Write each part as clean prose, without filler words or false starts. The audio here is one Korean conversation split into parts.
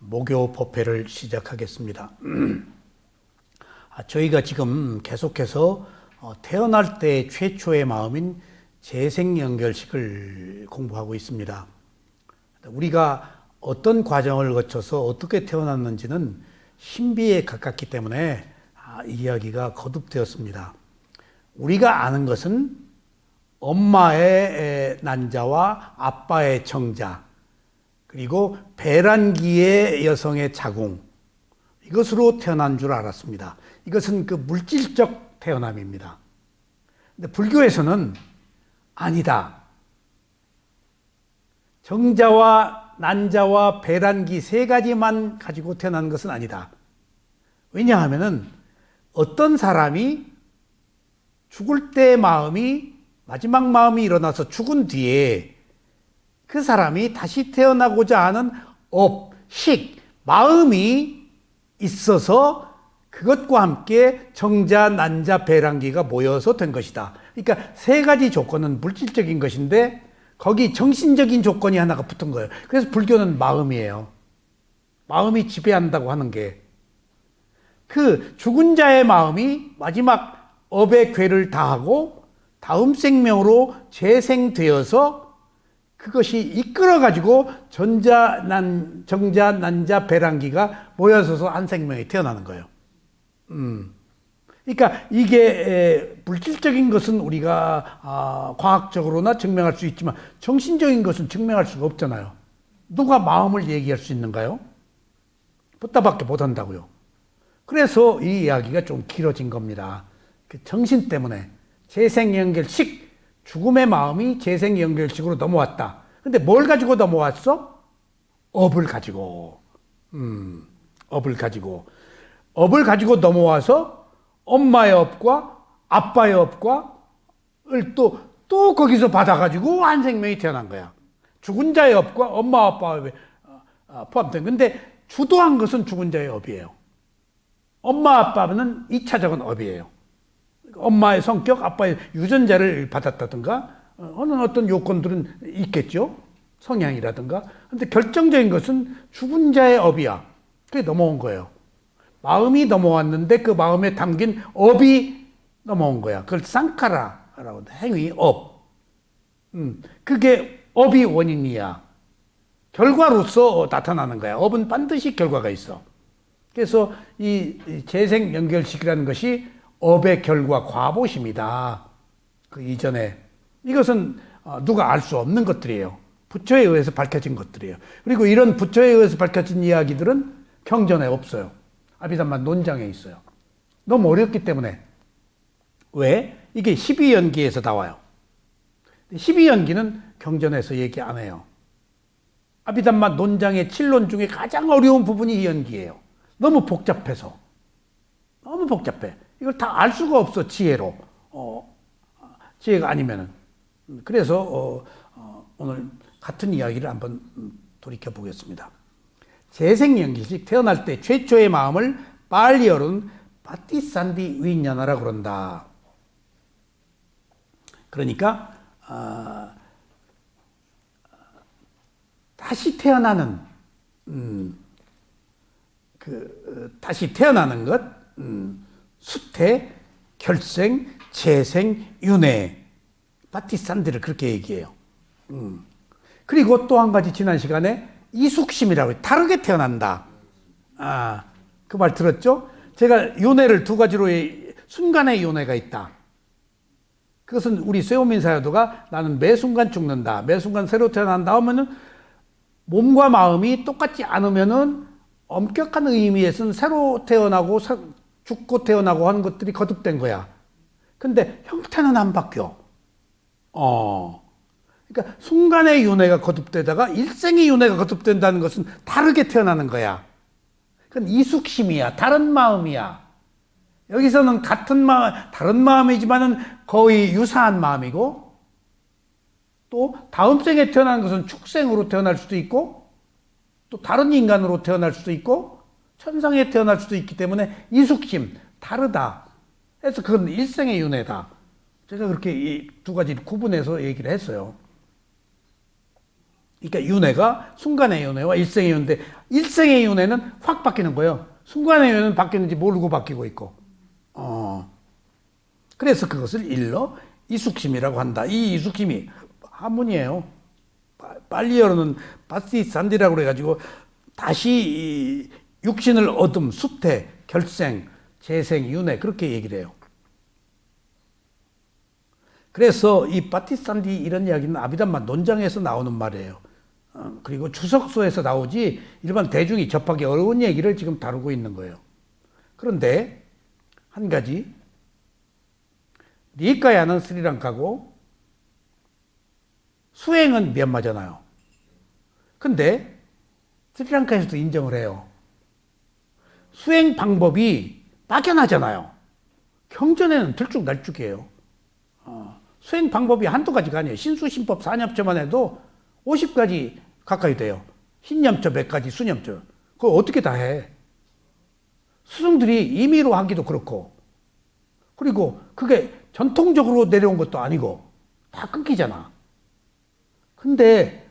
목요 법회를 시작하겠습니다. 저희가 지금 계속해서 태어날 때 최초의 마음인 재생연결식을 공부하고 있습니다. 우리가 어떤 과정을 거쳐서 어떻게 태어났는지는 신비에 가깝기 때문에 이야기가 거듭되었습니다. 우리가 아는 것은 엄마의 난자와 아빠의 정자, 그리고 배란기의 여성의 자궁, 이것으로 태어난 줄 알았습니다. 이것은 그 물질적 태어남입니다. 근데 불교에서는 아니다. 정자와 난자와 배란기 세 가지만 가지고 태어난 것은 아니다. 왜냐하면은 어떤 사람이 죽을 때 마지막 마음이 일어나서 죽은 뒤에 그 사람이 다시 태어나고자 하는 식, 마음이 있어서 그것과 함께 정자, 난자, 배란기가 모여서 된 것이다. 그러니까 세 가지 조건은 물질적인 것인데 거기 정신적인 조건이 하나가 붙은 거예요. 그래서 불교는 마음이에요. 마음이 지배한다고 하는 게 그 죽은 자의 마음이 마지막 업의 궤를 다하고 다음 생명으로 재생되어서 그것이 이끌어가지고 정자, 난자, 배란기가 모여서서 한 생명이 태어나는 거예요. 그러니까 이게 물질적인 것은 우리가 과학적으로나 증명할 수 있지만 정신적인 것은 증명할 수가 없잖아요. 누가 마음을 얘기할 수 있는가요? 붓다밖에 못한다고요. 그래서 이 이야기가 좀 길어진 겁니다. 그 정신 때문에 재생연결식, 죽음의 마음이 재생연결식으로 넘어왔다. 근데 뭘 가지고 넘어왔어? 업을 가지고. 업을 가지고 넘어와서 엄마의 업과 아빠의 업과를 또 거기서 받아가지고 한 생명이 태어난 거야. 죽은 자의 업과 엄마 아빠의 포함된. 근데 주도한 것은 죽은 자의 업이에요. 엄마 아빠는 2차적인 업이에요. 엄마의 성격, 아빠의 유전자를 받았다든가 어떤 요건들은 있겠죠. 성향이라든가. 근데 결정적인 것은 죽은 자의 업이야. 그게 넘어온 거예요. 마음이 넘어왔는데 그 마음에 담긴 업이 넘어온 거야. 그걸 쌍카라라고 한다. 행위, 업. 그게 업이 원인이야. 결과로서 나타나는 거야. 업은 반드시 결과가 있어. 그래서 이 재생연결식이라는 것이 업의 결과 과보심이다. 그 이전에. 이것은 누가 알 수 없는 것들이에요. 부처에 의해서 밝혀진 것들이에요. 그리고 이런 부처에 의해서 밝혀진 이야기들은 경전에 없어요. 아비담마 논장에 있어요. 너무 어렵기 때문에. 왜? 이게 12연기에서 나와요. 12연기는 경전에서 얘기 안 해요. 아비담마 논장의 7론 중에 가장 어려운 부분이 이 연기예요. 너무 복잡해서. 너무 복잡해. 이걸 다 알 수가 없어, 지혜로. 지혜가 아니면은. 그래서 오늘 같은 이야기를 한번 돌이켜 보겠습니다. 재생연기식, 태어날 때 최초의 마음을 빨리 열은 바티산디 위ඤ냐나라 그런다. 그러니까 다시 태어나는 다시 태어나는 것, 수태, 결생, 재생, 윤회, 바티산디를 그렇게 얘기해요. 그리고 또 한 가지 지난 시간에 이숙심이라고 해요. 다르게 태어난다. 그 말 들었죠? 제가 윤회를 두 가지로 순간의 윤회가 있다. 그것은 우리 쇠오민 사유도가 나는 매 순간 죽는다. 매 순간 새로 태어난다 하면은 몸과 마음이 똑같지 않으면은 엄격한 의미에서는 새로 태어나고 죽고 태어나고 하는 것들이 거듭된 거야. 근데 형태는 안 바뀌어. 그러니까 순간의 윤회가 거듭되다가 일생의 윤회가 거듭된다는 것은 다르게 태어나는 거야. 그건 이숙심이야. 다른 마음이야. 여기서는 같은 마음, 다른 마음이지만은 거의 유사한 마음이고, 또 다음 생에 태어나는 것은 축생으로 태어날 수도 있고, 또 다른 인간으로 태어날 수도 있고, 천상에 태어날 수도 있기 때문에 이숙심, 다르다. 그래서 그건 일생의 윤회다. 제가 그렇게 이 두 가지를 구분해서 얘기를 했어요. 그러니까 윤회가 순간의 윤회와 일생의 윤회인데 일생의 윤회는 확 바뀌는 거예요. 순간의 윤회는 바뀌는지 모르고 바뀌고 있고. 그래서 그것을 일러 이숙심이라고 한다. 이 이숙심이 한문이에요. 빨리 열어는 바티산디라고 그래가지고 다시 육신을 얻음, 수태, 결생, 재생, 윤회 그렇게 얘기를 해요. 그래서 이 바티산디 이런 이야기는 아비담마 논장에서 나오는 말이에요. 그리고 주석서에서 나오지 일반 대중이 접하기 어려운 얘기를 지금 다루고 있는 거예요. 그런데 한 가지 니까야는 스리랑카고 수행은 미얀마잖아요. 근데 스리랑카에서도 인정을 해요. 수행 방법이 막연하잖아요. 경전에는 들쭉날쭉이에요. 수행 방법이 한두 가지가 아니에요. 신수신법 4념처만 해도 50가지 가까이 돼요. 신념처 몇 가지, 수념처. 그거 어떻게 다 해? 스승들이 임의로 하기도 그렇고, 그리고 그게 전통적으로 내려온 것도 아니고, 다 끊기잖아. 근데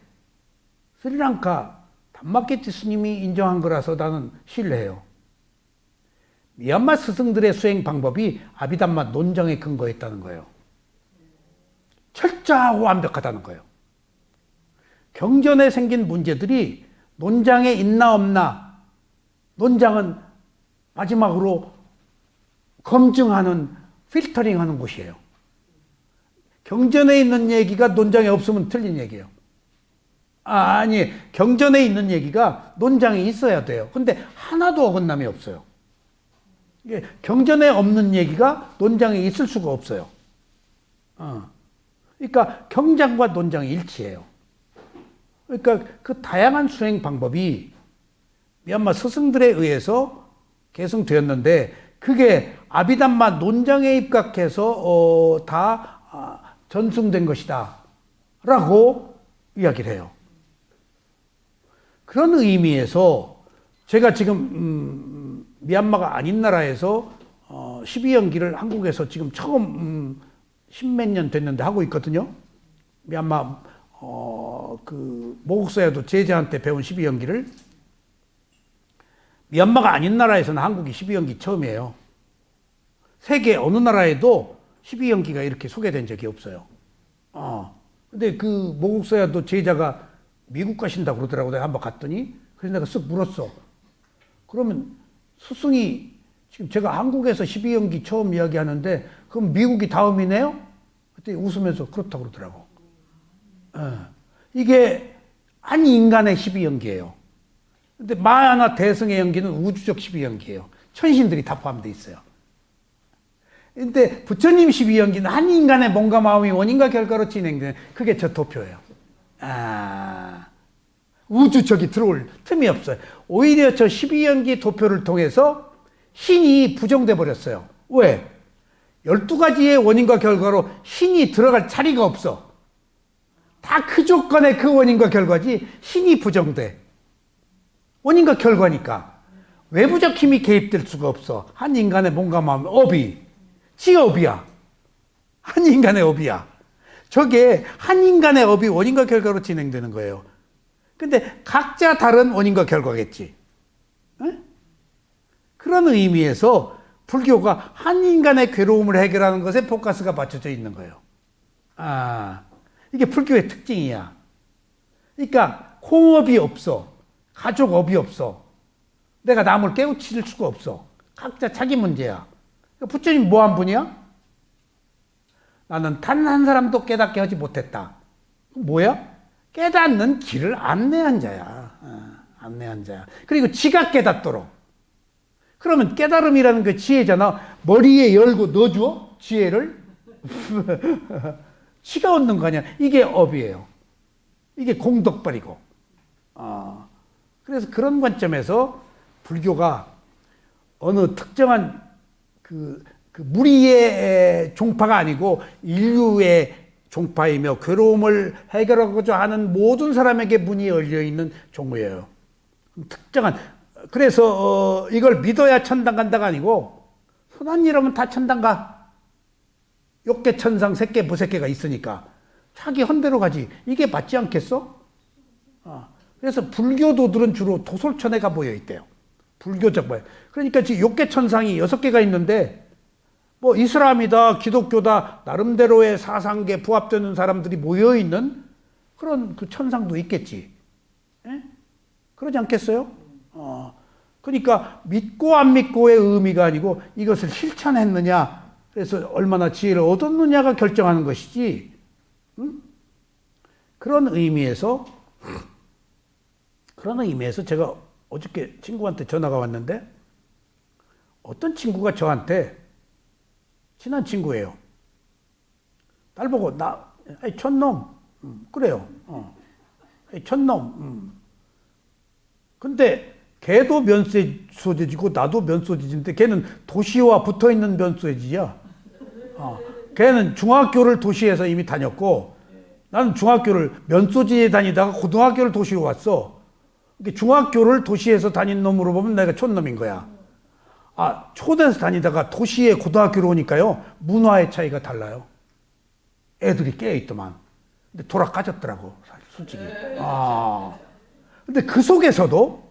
스리랑카 담마케티 스님이 인정한 거라서 나는 신뢰해요. 미얀마 스승들의 수행 방법이 아비담마 논정에 근거했다는 거예요. 철저하고 완벽하다는 거예요. 경전에 생긴 문제들이 논장에 있나 없나, 논장은 마지막으로 검증하는, 필터링하는 곳이에요. 경전에 있는 얘기가 논장에 없으면 틀린 얘기예요. 아니, 경전에 있는 얘기가 논장에 있어야 돼요. 근데 하나도 어긋남이 없어요. 경전에 없는 얘기가 논장에 있을 수가 없어요. 그러니까 경장과 논장이 일치해요. 그러니까 그 다양한 수행 방법이 미얀마 스승들에 의해서 계승되었는데 그게 아비담마 논장에 입각해서 다 전승된 것이다 라고 이야기를 해요. 그런 의미에서 제가 지금 미얀마가 아닌 나라에서 12연기를 한국에서 지금 처음 십몇 년 됐는데 하고 있거든요. 미얀마 그 모국사야도 제자한테 배운 12연기를. 미얀마가 아닌 나라에서는 한국이 12연기 처음이에요. 세계 어느 나라에도 12연기가 이렇게 소개된 적이 없어요. 근데 그 모국사야도 제자가 미국 가신다고 그러더라고. 내가 한번 갔더니 그래서 내가 쓱 물었어. 그러면 스승이 지금 제가 한국에서 12연기 처음 이야기하는데 그럼 미국이 다음이네요? 그때 웃으면서 그렇다고 그러더라고. 이게 한 인간의 12연기예요. 근데 마야나 대승의 연기는 우주적 12연기예요. 천신들이 다 포함되어 있어요. 근데 부처님 12연기는 한 인간의 몸과 마음이 원인과 결과로 진행되는 그게 저 도표예요. 우주적이 들어올 틈이 없어요. 오히려 저 12연기 도표를 통해서 신이 부정돼 버렸어요. 왜? 12가지의 원인과 결과로 신이 들어갈 자리가 없어. 다 그 조건의 그 원인과 결과지 신이 부정돼. 원인과 결과니까 외부적 힘이 개입될 수가 없어. 한 인간의 몸과 마음, 업이 지업이야. 한 인간의 업이야. 저게 한 인간의 업이 원인과 결과로 진행되는 거예요. 근데 각자 다른 원인과 결과겠지. 에? 그런 의미에서 불교가 한 인간의 괴로움을 해결하는 것에 포커스가 맞춰져 있는 거예요. 이게 불교의 특징이야. 그러니까 호업이 없어. 가족업이 없어. 내가 남을 깨우칠 수가 없어. 각자 자기 문제야. 부처님 뭐 한 분이야? 나는 단 한 사람도 깨닫게 하지 못했다. 뭐야? 깨닫는 길을 안내한 자야. 안내한 자야. 그리고 지가 깨닫도록. 그러면 깨달음이라는 그 지혜잖아. 머리에 열고 넣어줘? 지혜를? 지가 얻는 거 아니야. 이게 업이에요. 이게 공덕발이고. 그래서 그런 관점에서 불교가 어느 특정한 그 무리의 종파가 아니고 인류의 종파이며 괴로움을 해결하고자 하는 모든 사람에게 문이 열려 있는 종교예요. 특정한. 그래서 이걸 믿어야 천당 간다가 아니고 선한 일 하면 다 천당 가. 욕계 천상 색계 무색계가 있으니까 자기 헌대로 가지. 이게 맞지 않겠어? 그래서 불교도들은 주로 도솔천에가 모여 있대요. 불교적 모여. 그러니까 지금 욕계천상이 6개가 있는데 뭐 이슬람이다, 기독교다, 나름대로의 사상계 부합되는 사람들이 모여 있는 그런 그 천상도 있겠지. 예? 그러지 않겠어요? 그러니까 믿고 안 믿고의 의미가 아니고 이것을 실천했느냐, 그래서 얼마나 지혜를 얻었느냐가 결정하는 것이지. 응? 그런 의미에서 제가 어저께 친구한테 전화가 왔는데 어떤 친구가 저한테, 친한 친구예요. 딸 보고 에이, 촌놈. 그래요. 에이, 촌놈. 근데 걔도 면소재지고 나도 면소재지인데 걔는 도시와 붙어있는 면소재지야. 걔는 중학교를 도시에서 이미 다녔고 나는 중학교를 면소지에 다니다가 고등학교를 도시로 왔어. 중학교를 도시에서 다닌 놈으로 보면 내가 촌놈인 거야. 초대에서 다니다가 도시에 고등학교로 오니까요, 문화의 차이가 달라요. 애들이 깨어있더만. 근데 돌아 까졌더라고, 솔직히. 근데 그 속에서도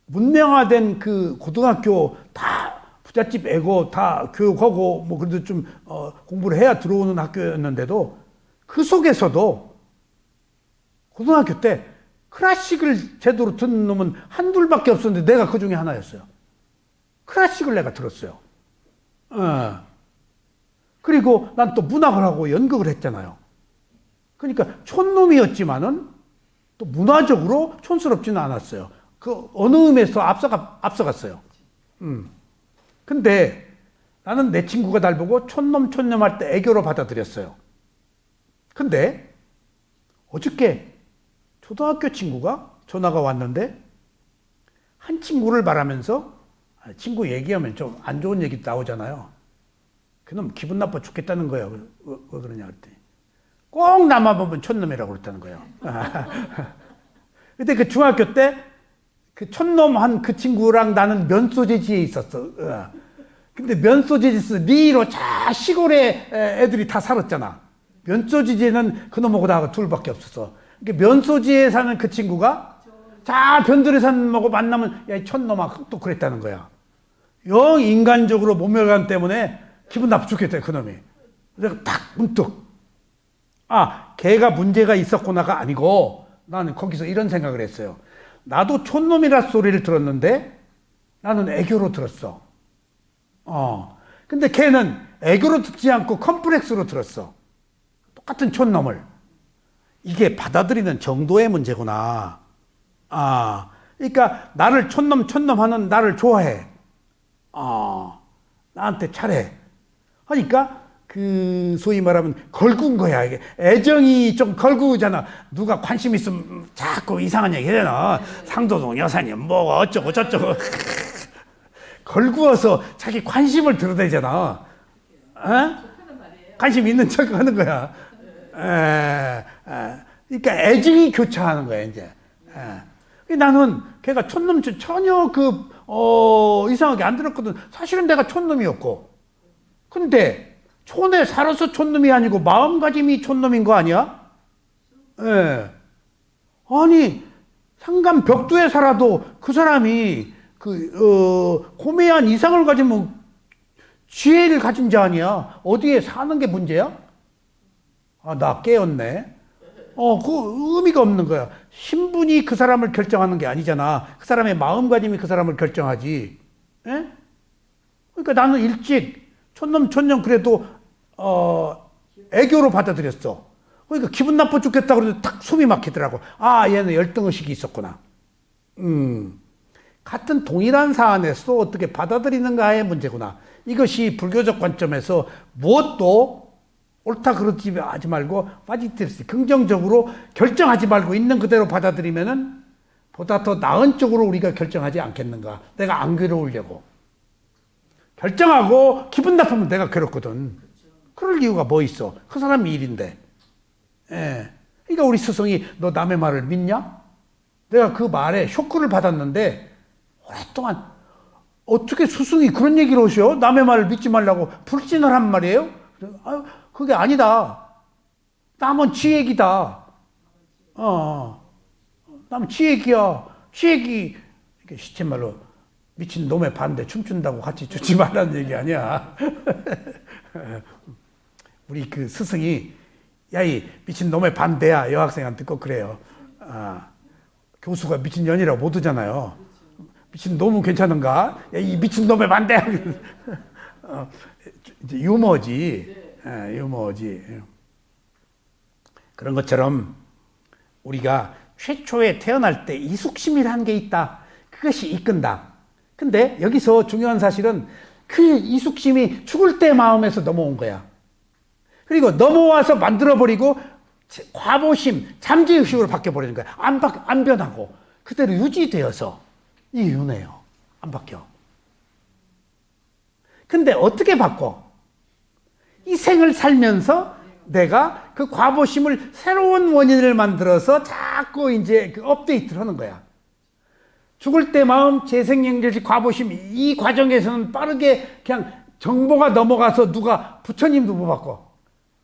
문명화된 그 고등학교 다 부잣집 애고 다 교육하고 뭐 그래도 좀 공부를 해야 들어오는 학교였는데도 그 속에서도 고등학교 때 클래식을 제대로 듣는 놈은 한둘밖에 없었는데 내가 그 중에 하나였어요. 클래식을 내가 들었어요. 그리고 난 또 문학을 하고 연극을 했잖아요. 그러니까 촌놈이었지만은 또 문화적으로 촌스럽지는 않았어요. 그 어느 의미에서 앞서갔어요. 근데 나는 내 친구가 날 보고 촌놈 할 때 애교로 받아들였어요. 근데 어저께 초등학교 친구가 전화가 왔는데 한 친구를 말하면서, 친구 얘기하면 좀 안 좋은 얘기 나오잖아요. 그놈 기분 나빠 죽겠다는 거야. 왜 그러냐 그랬더니 꼭 나만 보면 촌놈이라고 그랬다는 거예요. 근데 그 중학교 때 그 촌놈한 그 친구랑 나는 면소재지에 있었어. 근데 면소재지에서 리로 자 시골에 애들이 다 살았잖아. 면소재지에는 그놈하고 나하고 둘밖에 없었어. 그러니까 면소지에 사는 그 친구가 자 변두리 사는 놈하고 만나면 야, 이 촌놈아 또 그랬다는 거야. 영 인간적으로 모멸감 때문에 기분 나빠 죽겠다 그놈이. 내가 딱 문득 걔가 문제가 있었구나가 아니고 나는 거기서 이런 생각을 했어요. 나도 촌놈이라 소리를 들었는데 나는 애교로 들었어. 근데 걔는 애교로 듣지 않고 컴플렉스로 들었어. 똑같은 촌놈을. 이게 받아들이는 정도의 문제구나. 그러니까 나를 촌놈 하는 나를 좋아해. 나한테 잘해. 하니까 그 소위 말하면 걸군 거야. 이게 애정이 좀 걸구잖아. 누가 관심 있으면 자꾸 이상한 얘기 하잖아. 상도동 여사님 뭐 어쩌고 저쩌고 걸구어서 자기 관심을 드러내잖아. 관심 있는 척 하는 거야. 그러니까 애정이 교차하는 거야 이제. 나는 걔가 촌놈 전혀 이상하게 안 들었거든. 사실은 내가 촌놈이었고. 근데 촌에 살아서 촌놈이 아니고 마음가짐이 촌놈인 거 아니야? 아니 상간 벽두에 살아도 그 사람이 고매한 이상을 가지면 지혜를 가진 자 아니야? 어디에 사는 게 문제야? 나 깨었네. 그 의미가 없는 거야. 신분이 그 사람을 결정하는 게 아니잖아. 그 사람의 마음가짐이 그 사람을 결정하지. 그러니까 나는 일찍 촌놈 그래도 애교로 받아들였어. 그러니까 기분 나빠 죽겠다 그래도 딱 숨이 막히더라고. 얘는 열등의식이 있었구나. 같은 동일한 사안에서 어떻게 받아들이는가의 문제구나. 이것이 불교적 관점에서 무엇도 옳다 그러지 하지 말고 파지티브스 긍정적으로 결정하지 말고 있는 그대로 받아들이면은 보다 더 나은 쪽으로 우리가 결정하지 않겠는가. 내가 안 괴로우려고. 결정하고 기분 나쁘면 내가 괴롭거든. 그럴 이유가 뭐 있어? 그 사람 일인데. 그러니까 우리 스승이 너 남의 말을 믿냐? 내가 그 말에 쇼크를 받았는데 오랫동안 어떻게 스승이 그런 얘기를 하셔? 남의 말을 믿지 말라고 불신을 한 말이에요? 그게 아니다. 남은 지 얘기다. 남 쥐얘기야. 쥐얘기. 이렇게 시쳇말로 미친 놈의 반대 춤춘다고 같이 추지 말라는 얘기 아니야. 우리 그 스승이 야, 이 미친 놈의 반대야. 여학생한테 꼭 그래요. 교수가 미친년이라고 못 하잖아요. 미친 놈은 괜찮은가? 야, 이 미친 놈의 반대야. 이제 유머지. 유머지. 그런 것처럼 우리가 최초에 태어날 때 이숙심이라는 게 있다. 그것이 이끈다. 근데 여기서 중요한 사실은 그 이숙심이 죽을 때 마음에서 넘어온 거야. 그리고 넘어와서 만들어버리고 과보심, 잠재의식으로 바뀌어버리는 거야. 안 변하고 그대로 유지되어서 이게 윤회예요. 안 바뀌어. 근데 어떻게 바꿔? 이 생을 살면서 내가 그 과보심을 새로운 원인을 만들어서 자꾸 이제 그 업데이트를 하는 거야. 죽을 때 마음, 재생연결식, 과보심, 이 과정에서는 빠르게 그냥 정보가 넘어가서 누가 부처님도 못 바꿔.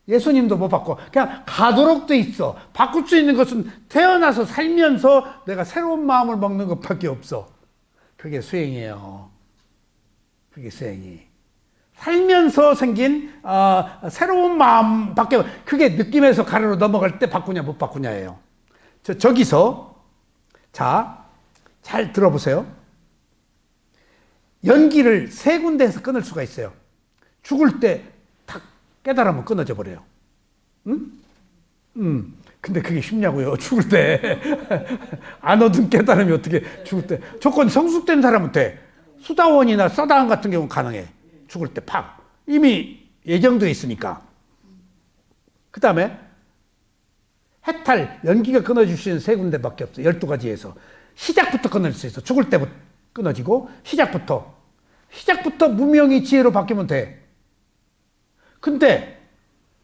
예수님도 못 바꿔. 그냥 가도록 돼 있어. 바꿀 수 있는 것은 태어나서 살면서 내가 새로운 마음을 먹는 것밖에 없어. 그게 수행이에요. 그게 수행이. 살면서 생긴 새로운 마음밖에, 그게 느낌에서 가래로 넘어갈 때 바꾸냐 못 바꾸냐예요. 저기서 자, 잘 들어보세요. 연기를 세 군데에서 끊을 수가 있어요. 죽을 때 탁 깨달으면 끊어져 버려요. 응? 근데 그게 쉽냐고요. 죽을 때 안 얻은 깨달음이 어떻게 죽을 때. 조건 성숙된 사람은 돼. 수다원이나 서다원 같은 경우는 가능해. 죽을 때 팍. 이미 예정돼 있으니까. 그 다음에 해탈, 연기가 끊어질 수 있는 세 군데밖에 없어. 12가지에서. 시작부터 끊어질 수 있어. 죽을 때부터 끊어지고 시작부터 무명이 지혜로 바뀌면 돼. 근데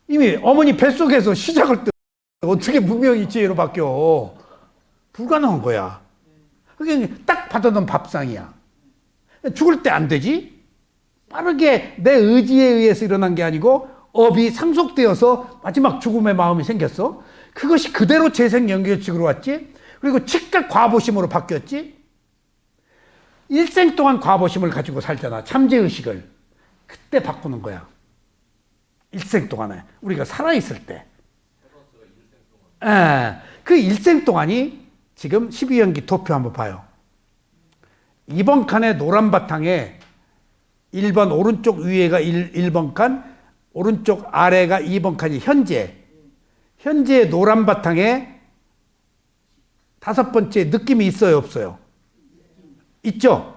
이미 어머니 뱃속에서 시작을 때 어떻게 무명이 지혜로 바뀌어? 불가능한 거야. 그게 딱 받아놓은 밥상이야. 죽을 때 안 되지? 빠르게 내 의지에 의해서 일어난 게 아니고 업이 상속되어서 마지막 죽음의 마음이 생겼어. 그것이 그대로 재생연결식으로 왔지. 그리고 즉각 과보심으로 바뀌었지. 일생 동안 과보심을 가지고 살잖아. 잠재의식을. 그때 바꾸는 거야. 일생 동안에. 우리가 살아있을 때. 그 일생 동안이 지금 12연기 도표 한번 봐요. 2번 칸의 노란 바탕에 1번 오른쪽 위에가 1번 칸, 오른쪽 아래가 2번 칸이 현재. 현재의 노란 바탕에 5번째 느낌이 있어요, 없어요? 있죠?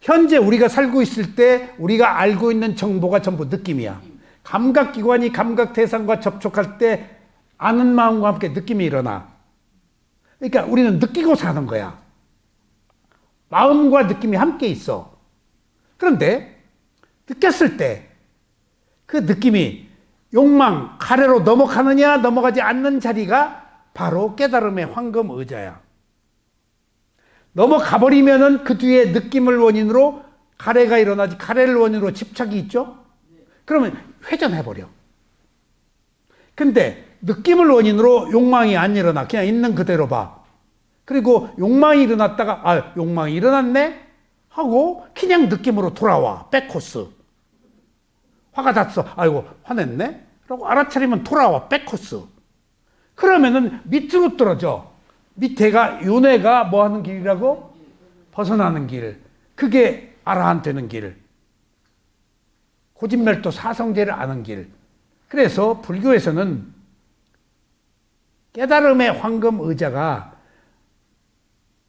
현재 우리가 살고 있을 때 우리가 알고 있는 정보가 전부 느낌이야. 감각기관이 감각 대상과 접촉할 때 아는 마음과 함께 느낌이 일어나. 그러니까 우리는 느끼고 사는 거야. 마음과 느낌이 함께 있어. 그런데 느꼈을 때 그 느낌이 욕망, 가래로 넘어가느냐 넘어가지 않는 자리가 바로 깨달음의 황금 의자야. 넘어가 버리면은 그 뒤에 느낌을 원인으로 가래가 일어나지, 가래를 원인으로 집착이 있죠? 그러면 회전해버려. 근데 느낌을 원인으로 욕망이 안 일어나. 그냥 있는 그대로 봐. 그리고 욕망이 일어났다가 욕망이 일어났네? 하고 그냥 느낌으로 돌아와. 백코스. 화가 났어. 아이고 화냈네? 라고 알아차리면 돌아와. 백코스. 그러면은 밑으로 떨어져. 밑에가 윤회가 뭐 하는 길이라고? 벗어나는 길. 그게 아라한 되는 길. 고진멸도 사성제를 아는 길. 그래서 불교에서는 깨달음의 황금 의자가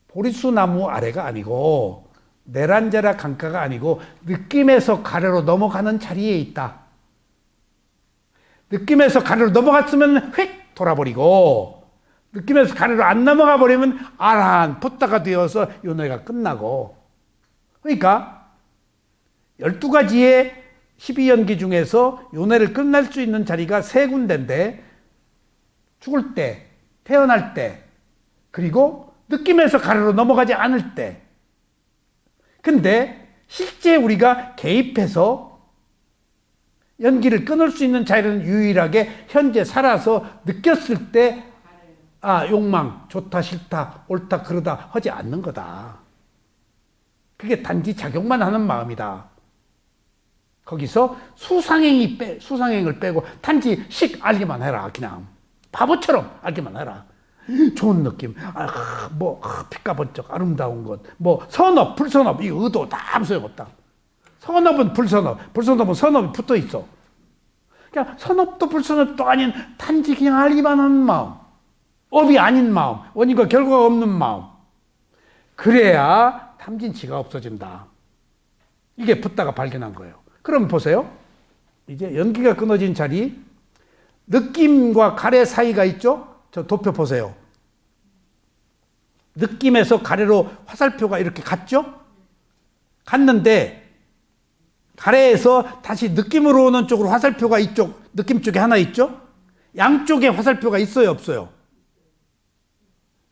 보리수 나무 아래가 아니고 내란자라 강가가 아니고 느낌에서 가래로 넘어가는 자리에 있다. 느낌에서 가래로 넘어갔으면 휙 돌아버리고 느낌에서 가래로 안 넘어가 버리면 아라한 붓다가 되어서 윤회가 끝나고. 그러니까 12가지의 12연기 중에서 윤회를 끝날 수 있는 자리가 세 군데인데 죽을 때, 태어날 때, 그리고 느낌에서 가래로 넘어가지 않을 때. 근데 실제 우리가 개입해서 연기를 끊을 수 있는 자리는 유일하게 현재 살아서 느꼈을 때 욕망, 좋다, 싫다, 옳다, 그러다 하지 않는 거다. 그게 단지 작용만 하는 마음이다. 거기서 수상행을 빼고 단지 알기만 해라. 그냥 바보처럼 알기만 해라. 좋은 느낌, 빛과 번쩍 아름다운 것, 선업, 불선업, 이 의도 다 아무 소용없다. 선업은 불선업은 선업이 붙어 있어. 그냥 선업도 불선업도 아닌 단지 그냥 알기만 하는 마음, 업이 아닌 마음, 원인과 결과가 없는 마음. 그래야 탐진치가 없어진다. 이게 붓다가 발견한 거예요. 그럼 보세요. 이제 연기가 끊어진 자리, 느낌과 가래 사이가 있죠? 저 도표 보세요. 느낌에서 가래로 화살표가 이렇게 갔죠? 갔는데 가래에서 다시 느낌으로 오는 쪽으로 화살표가 이쪽, 느낌 쪽에 하나 있죠? 양쪽에 화살표가 있어요, 없어요?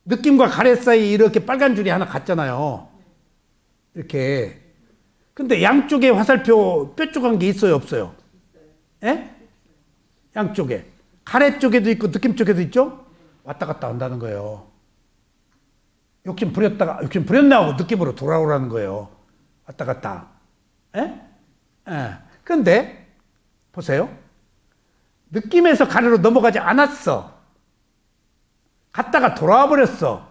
느낌과 가래 사이 이렇게 빨간 줄이 하나 갔잖아요. 이렇게. 근데 양쪽에 화살표 뾰족한 게 있어요, 없어요? 예? 양쪽에. 가래 쪽에도 있고 느낌 쪽에도 있죠? 왔다 갔다 한다는 거예요. 욕심 부렸네 하고 느낌으로 돌아오라는 거예요. 왔다 갔다. 예? 예. 근데, 보세요. 느낌에서 가래로 넘어가지 않았어. 갔다가 돌아와 버렸어.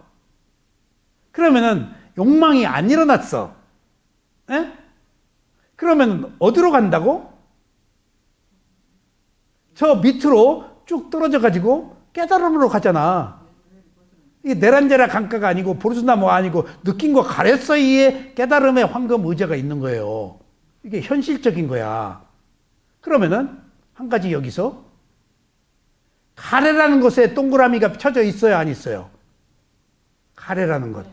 그러면은 욕망이 안 일어났어. 예? 그러면 어디로 간다고? 저 밑으로 쭉 떨어져 가지고 깨달음으로 가잖아. 이게 내란제라 강가가 아니고 보르스나무가 아니고 느낌과 가래 사이에 깨달음의 황금 의자가 있는 거예요. 이게 현실적인 거야. 그러면은 한 가지 여기서 가래라는 것에 동그라미가 쳐져 있어요, 안 있어요? 가래라는 것.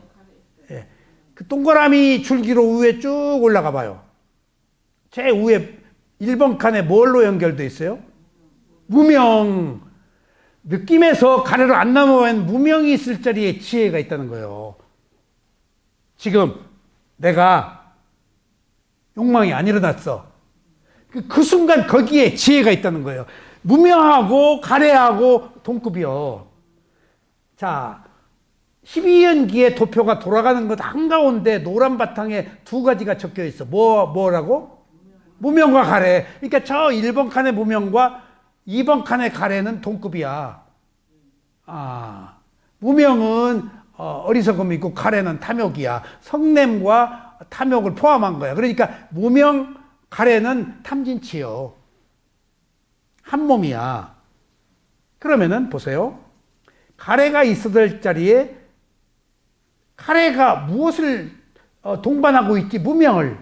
예. 그 동그라미 줄기로 위에 쭉 올라가 봐요. 제 위에 1번 칸에 뭘로 연결돼 있어요? 무명. 느낌에서 가래로 안 넘어온 무명이 있을 자리에 지혜가 있다는 거예요. 지금 내가 욕망이 안 일어났어. 그 순간 거기에 지혜가 있다는 거예요. 무명하고 가래하고 동급이요. 자, 12연기의 도표가 돌아가는 것 한가운데 노란 바탕에 두 가지가 적혀 있어. 뭐라고? 무명과 가래. 그러니까 저 1번 칸의 무명과 2번 칸의 가래는 동급이야. 무명은 어리석음이고 가래는 탐욕이야. 성냄과 탐욕을 포함한 거야. 그러니까 무명, 가래는 탐진치요. 한 몸이야. 그러면은 보세요. 가래가 있어야 될 자리에 가래가 무엇을 동반하고 있지? 무명을.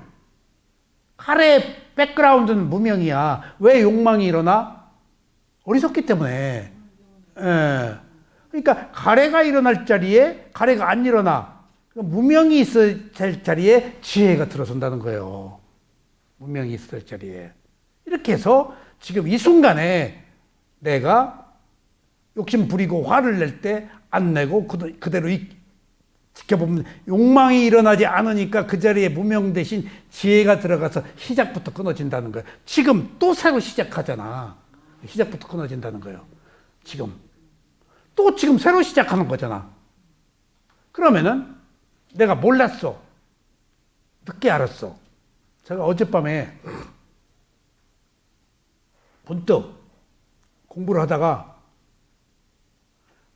가래의 백그라운드는 무명이야. 왜 욕망이 일어나? 어리석기 때문에. 예. 그러니까 가래가 일어날 자리에 가래가 안 일어나. 무명이 있을 자리에 지혜가 들어선다는 거예요. 무명이 있을 자리에. 이렇게 해서 지금 이 순간에 내가 욕심 부리고 화를 낼 때 안 내고 그대로 지켜보면 욕망이 일어나지 않으니까 그 자리에 무명 대신 지혜가 들어가서 시작부터 끊어진다는 거예요. 지금 또 새로 시작하잖아. 시작부터 끊어진다는 거예요. 지금 새로 시작하는 거잖아. 그러면은 내가 몰랐어. 늦게 알았어. 제가 어젯밤에 문득 공부를 하다가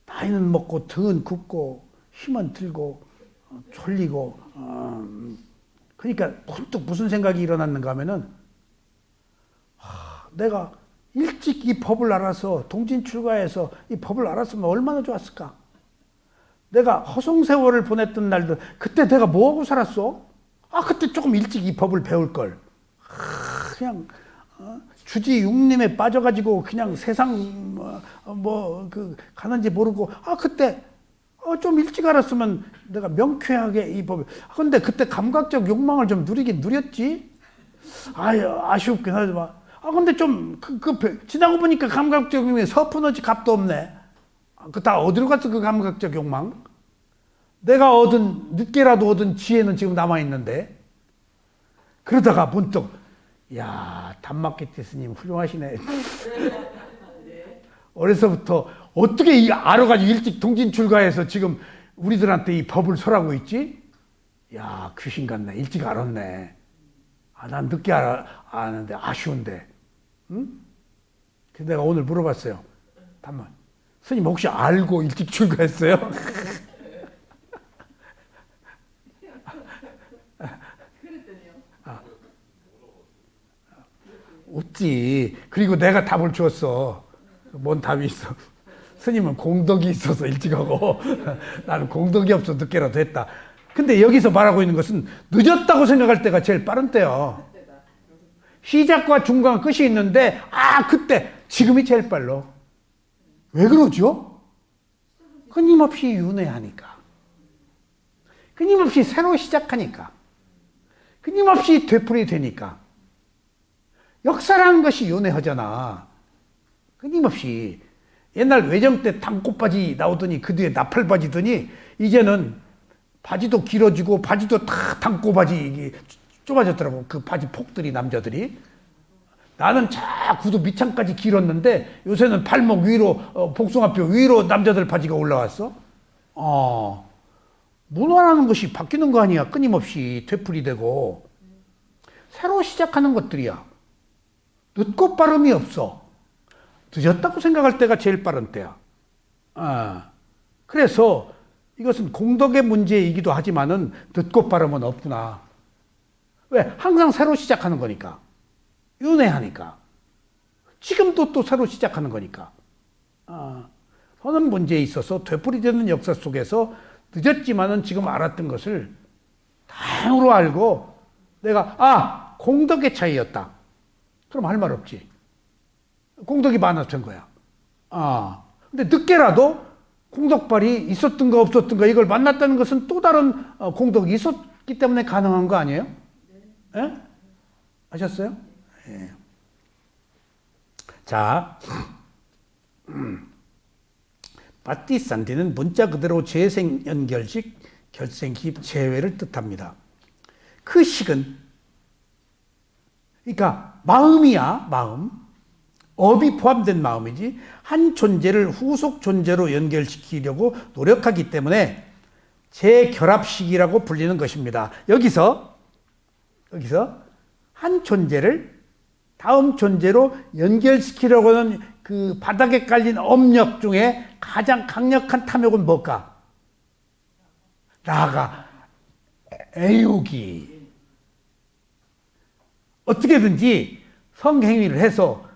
나이는 먹고 등은 굽고 힘은 들고 졸리고 그러니까 문득 무슨 생각이 일어났는가 하면은 내가 일찍 이 법을 알아서 동진 출가해서 이 법을 알았으면 얼마나 좋았을까. 내가 허송세월을 보냈던 날들 그때 내가 뭐하고 살았어? 그때 조금 일찍 이 법을 배울 걸. 그냥 주지 육림에 빠져가지고 그냥 세상 가는지 모르고 그때 좀 일찍 알았으면 내가 명쾌하게 이 법을. 근데 그때 감각적 욕망을 좀 누리긴 누렸지. 아쉽긴 하지만. 근데 좀 지나고 보니까 감각적 욕망이 서푼어지 값도 없네. 그 다 어디로 갔어 그 감각적 욕망? 내가 늦게라도 얻은 지혜는 지금 남아 있는데. 그러다가 문득 단마켓 스님 훌륭하시네. 어려서부터 어떻게 알아가지고 일찍 동진 출가해서 지금 우리들한테 이 법을 설하고 있지? 야, 귀신 같네. 일찍 알았네. 아, 난 늦게 아는데 아쉬운데. 응? 그래서 내가 오늘 물어봤어요. 잠깐만. 스님 혹시 알고 일찍 출가했어요? 웃지. 그리고 내가 답을 줬어. 뭔 답이 있어? 스님은 공덕이 있어서 일찍 하고 나는 공덕이 없어 늦게라도 했다. 근데 여기서 말하고 있는 것은 늦었다고 생각할 때가 제일 빠른 때야. 시작과 중간 끝이 있는데 그때 지금이 제일 빨라. 왜 그러죠? 끊임없이 윤회하니까. 끊임없이 새로 시작하니까. 끊임없이 되풀이 되니까. 역사라는 것이 윤회하잖아. 끊임없이. 옛날 외정 때 단꽃바지 나오더니 그 뒤에 나팔바지더니 이제는 바지도 길어지고 바지도 다 단꽃바지 이게 좁아졌더라고. 그 바지 폭들이 남자들이. 나는 자 구두 밑창까지 길었는데 요새는 발목 위로 복숭아뼈 위로 남자들 바지가 올라왔어. 문화라는 것이 바뀌는 거 아니야. 끊임없이 되풀이되고 새로 시작하는 것들이야. 늦고 빠름이 없어. 늦었다고 생각할 때가 제일 빠른 때야. 그래서 이것은 공덕의 문제이기도 하지만은 늦고 빠름은 없구나. 왜? 항상 새로 시작하는 거니까. 윤회하니까. 지금도 또 새로 시작하는 거니까. 하는 문제에 있어서 되풀이되는 역사 속에서 늦었지만은 지금 알았던 것을 다행으로 알고 내가 공덕의 차이였다. 그럼 할 말 없지. 공덕이 많았던 거야. 근데 늦게라도 공덕발이 있었던가 없었던가 이걸 만났다는 것은 또 다른 공덕이 있었기 때문에 가능한 거 아니에요? 예? 아셨어요? 예. 자, 바티산티는 문자 그대로 재생연결식, 결생기, 재회를 뜻합니다. 그 식은 그러니까 마음이야, 마음. 업이 포함된 마음이지 한 존재를 후속 존재로 연결시키려고 노력하기 때문에 재결합식이라고 불리는 것입니다. 여기서 한 존재를 다음 존재로 연결시키려고 하는 그 바닥에 깔린 업력 중에 가장 강력한 탐욕은 뭘까? 라가, 애욕이. 어떻게든지 성행위를 해서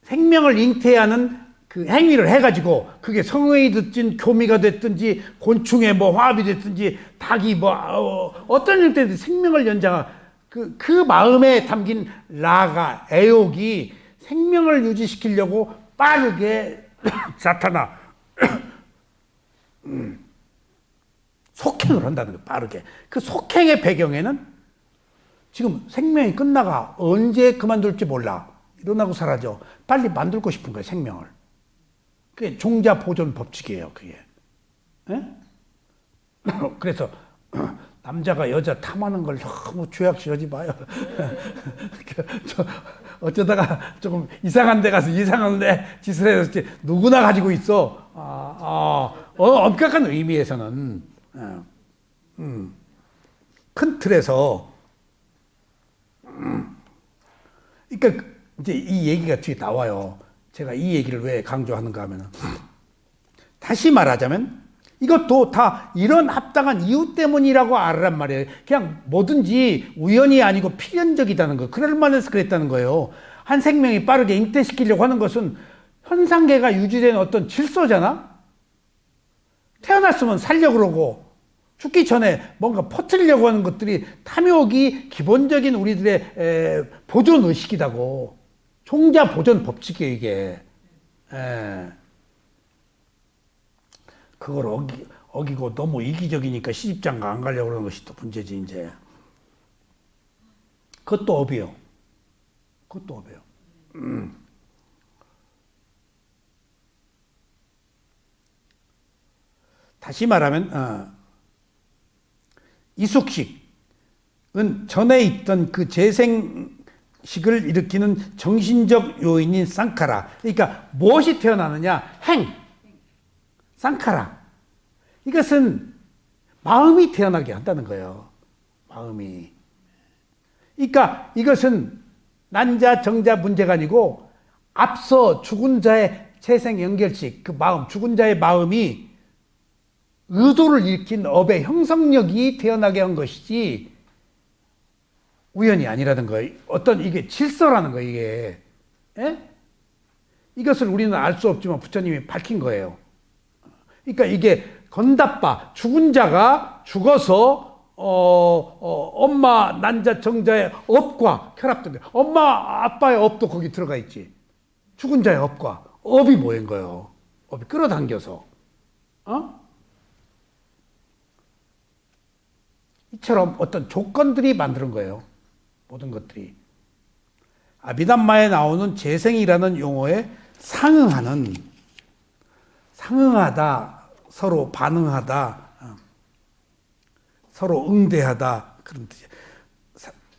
생명을 잉태하는 그 행위를 해가지고 그게 성의 듣진 교미가 됐든지 곤충의 뭐 화합이 됐든지 닭이 뭐 어떤 형태든 생명을 연장한 그 마음에 담긴 라가 애욕이 생명을 유지시키려고 빠르게 나타나 속행을 한다는 거예요. 빠르게. 그 속행의 배경에는 지금 생명이 끝나가 언제 그만둘지 몰라. 일어나고 사라져. 빨리 만들고 싶은 거예요, 생명을. 그게 종자 보존 법칙이에요, 그게. 에? 그래서 남자가 여자 탐하는 걸 너무 죄악시하지 마요. 어쩌다가 조금 이상한 데 가서 이상한 데 짓을 해서 누구나 가지고 있어. 엄격한 의미에서는. 큰 틀에서. 그러니까 이제 이 얘기가 뒤에 나와요. 제가 이 얘기를 왜 강조하는가 하면은 다시 말하자면 이것도 다 이런 합당한 이유 때문이라고 알으란 말이에요. 그냥 뭐든지 우연이 아니고 필연적이다는 거. 그럴 만해서 그랬다는 거예요. 한 생명이 빠르게 잉태시키려고 하는 것은 현상계가 유지된 어떤 질서잖아. 태어났으면 살려고 그러고 죽기 전에 뭔가 퍼뜨리려고 하는 것들이 탐욕이 기본적인 우리들의 보존 의식이라고. 종자 보존 법칙이에요, 이게. 그걸 어기고 너무 이기적이니까 시집장가 안 가려고 그러는 것이 또 문제지, 이제. 그것도 업이요. 그것도 업이요. 다시 말하면, 이숙식은 전에 있던 그 재생 식을 일으키는 정신적 요인인 쌍카라. 그러니까 무엇이 태어나느냐? 쌍카라. 이것은 마음이 태어나게 한다는 거예요. 마음이. 그러니까 이것은 난자, 정자 문제가 아니고 앞서 죽은 자의 재생 연결식, 그 마음, 죽은 자의 마음이 의도를 일으킨 업의 형성력이 태어나게 한 것이지 우연이 아니라는 거예요. 어떤 이게 질서라는 거예요, 이게. 예? 이것을 우리는 알 수 없지만 부처님이 밝힌 거예요. 그러니까 이게 건답바, 죽은 자가 죽어서 엄마, 난자, 정자의 업과 결합된 거예요. 엄마, 아빠의 업도 거기 들어가 있지. 죽은 자의 업과 업이 뭐인 거예요? 업이 끌어당겨서. 이처럼 어떤 조건들이 만드는 거예요. 모든 것들이. 아비담마에 나오는 재생이라는 용어에 상응하다, 서로 반응하다, 서로 응대하다, 그런 뜻이에요.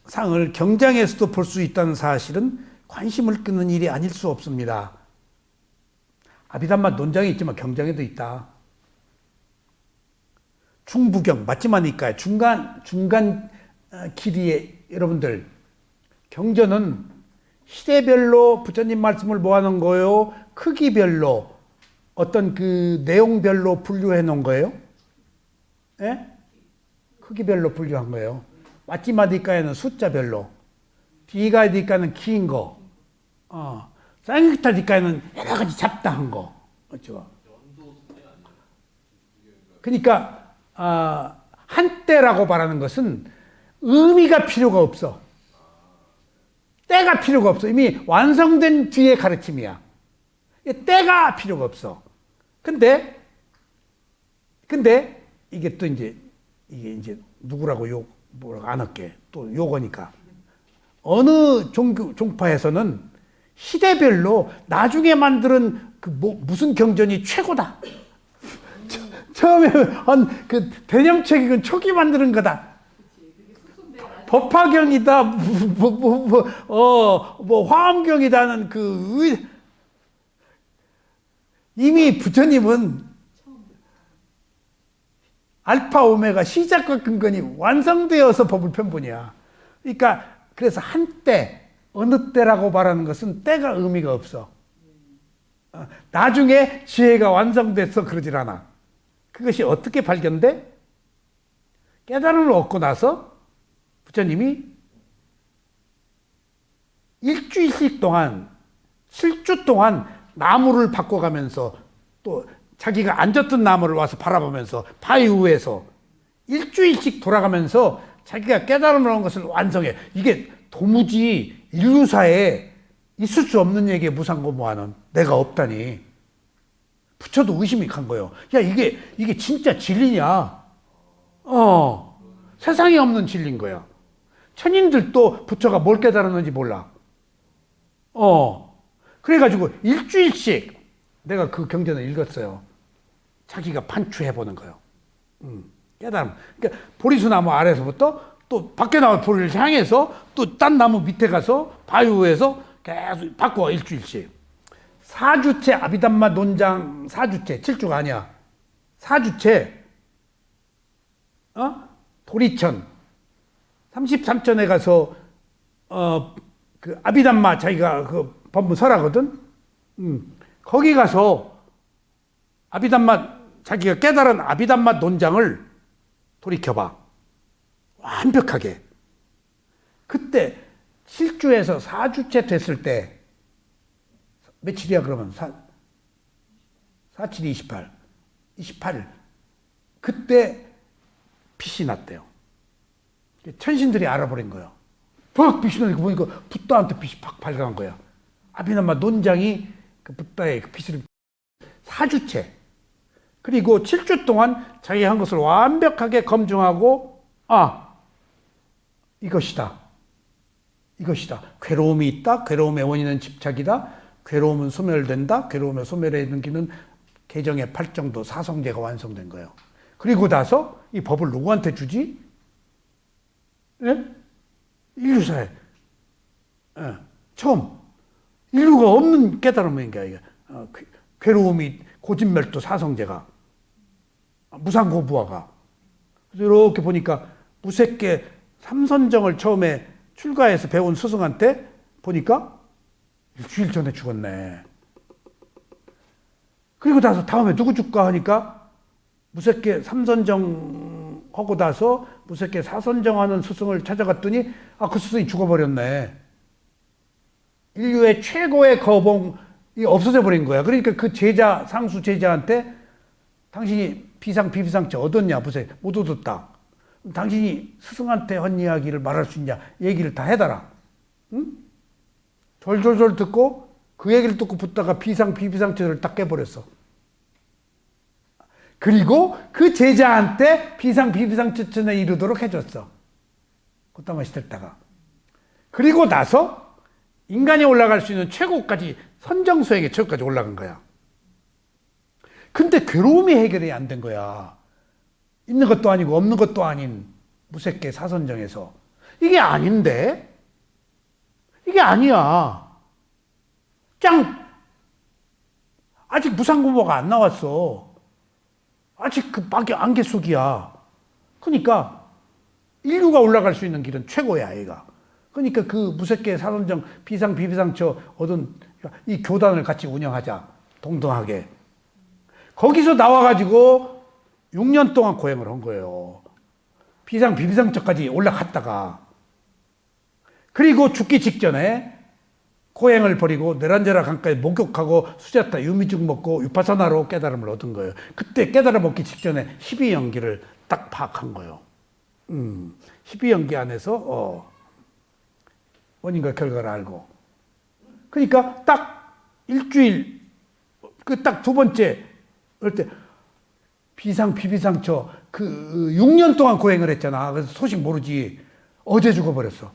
상을 경장에서도 볼 수 있다는 사실은 관심을 끄는 일이 아닐 수 없습니다. 아비담마 논장이 있지만 경장에도 있다. 중부경 맞지마니까 중간 길이에 여러분들 경전은 시대별로 부처님 말씀을 모아놓은 거예요. 크기별로 어떤 그 내용별로 분류해 놓은 거예요. 예? 크기별로 분류한 거예요. 맞지마니까에는 숫자별로, 디가디까는 긴 거, 쌍기타디까에는 여러 가지 잡다한 거, 그렇죠? 그러니까 한때라고 말하는 것은 의미가 필요가 없어. 때가 필요가 없어. 이미 완성된 뒤의 가르침이야. 때가 필요가 없어. 근데 이게 또 이게 이제 누구라고 뭐라고 안 할게. 또 욕하니까. 어느 종파에서는 시대별로 나중에 만드는 무슨 경전이 최고다. 처음에 한 그 대념책은 초기 만드는 거다. 법화경이다, 화엄경이다는 이미 부처님은 알파 오메가 시작과 근간이 완성되어서 법을 편분이야. 그러니까 그래서 한때 어느 때라고 말하는 것은 때가 의미가 없어. 나중에 지혜가 완성돼서 그러질 않아. 그것이 어떻게 발견돼? 깨달음을 얻고 나서 부처님이 일주일씩 동안 7주 동안 나무를 바꿔가면서 또 자기가 앉았던 나무를 와서 바라보면서 바위 위에서 일주일씩 돌아가면서 자기가 깨달음을 얻은 것을 완성해. 이게 도무지 인류사에 있을 수 없는 얘기에 무상고무하는 내가 없다니. 부처도 의심이 간 거예요. 야, 이게 진짜 진리냐? 세상에 없는 진리인 거야. 천인들도 부처가 뭘 깨달았는지 몰라. 그래가지고 일주일씩 내가 그 경전을 읽었어요. 자기가 판추해보는 거예요. 깨달음. 그러니까 보리수나무 아래서부터 또 밖에 나온 보리를 향해서 또 딴 나무 밑에 가서 바위에서 계속 바꿔 일주일씩. 4주째 아비담마 논장 4주째 7주가 아니야. 4주째 도리천 33천에 가서 그 아비담마 자기가 그 법무설하거든. 거기 가서 아비담마 자기가 깨달은 아비담마 논장을 돌이켜봐. 완벽하게. 그때 7주에서 4주째 됐을 때 며칠이야 그러면? 4, 7, 28. 28일. 그때 빛이 났대요. 천신들이 알아버린 거예요. 팍 빛이 나니까 보니까 붓다한테 빛이 팍 발광한 거야. 아비담마 논장이 그 붓다의 그 빛을 4주째. 그리고 7주 동안 자기 한 것을 완벽하게 검증하고 이것이다. 괴로움이 있다. 괴로움의 원인은 집착이다. 괴로움은 소멸된다. 괴로움의 소멸에 이르는 개정의 8정도 사성제가 완성된 거예요. 그리고 나서 이 법을 누구한테 주지? 예? 인류사에. 예, 처음 인류가 없는 깨달음인 거야 이게. 괴로움이 고진멸도 사성제가 무상고부화가. 그래서 이렇게 보니까 무색계 삼선정을 처음에 출가해서 배운 스승한테 보니까 일주일 전에 죽었네. 그리고 나서 다음에 누구 죽까 하니까 무색계 삼선정 하고 나서 무색계 사선정하는 스승을 찾아갔더니 그 스승이 죽어버렸네. 인류의 최고의 거봉이 없어져 버린 거야. 그러니까 그 제자, 상수 제자한테 당신이 비상 비비상처 얻었냐 무색 못 얻었다. 당신이 스승한테 한 이야기를 말할 수 있냐 얘기를 다 해달라. 응? 졸졸졸 듣고 그 얘기를 듣고 붙다가 비상 비비상처를 딱 깨버렸어. 그리고 그 제자한테 비상 비비상처에 이르도록 해줬어. 그따마 시들다가. 그리고 나서 인간이 올라갈 수 있는 최고까지 선정수행의 최고까지 올라간 거야. 근데 괴로움이 해결이 안 된 거야. 있는 것도 아니고 없는 것도 아닌 무색계 사선정에서. 이게 아닌데? 이게 아니야. 아직 무상고모가 안 나왔어. 아직 그 안개 속이야. 그러니까 인류가 올라갈 수 있는 길은 최고야, 얘가. 그러니까 그 무색계 사선정 비상 비비상처 얻은 이 교단을 같이 운영하자. 동등하게. 거기서 나와가지고 6년 동안 고행을 한 거예요. 비상 비비상처까지 올라갔다가. 그리고 죽기 직전에 고행을 버리고 네란제라 강가에 목욕하고 수자타 유미죽 먹고 위파사나로 깨달음을 얻은 거예요. 그때 깨달음 얻기 직전에 12연기를 딱 파악한 거예요. 12연기 안에서 원인과 결과를 알고. 그러니까 딱 일주일 그 딱 두 번째 그럴 때 비상 비비상처 그 6년 동안 고행을 했잖아. 그래서 소식 모르지. 어제 죽어버렸어.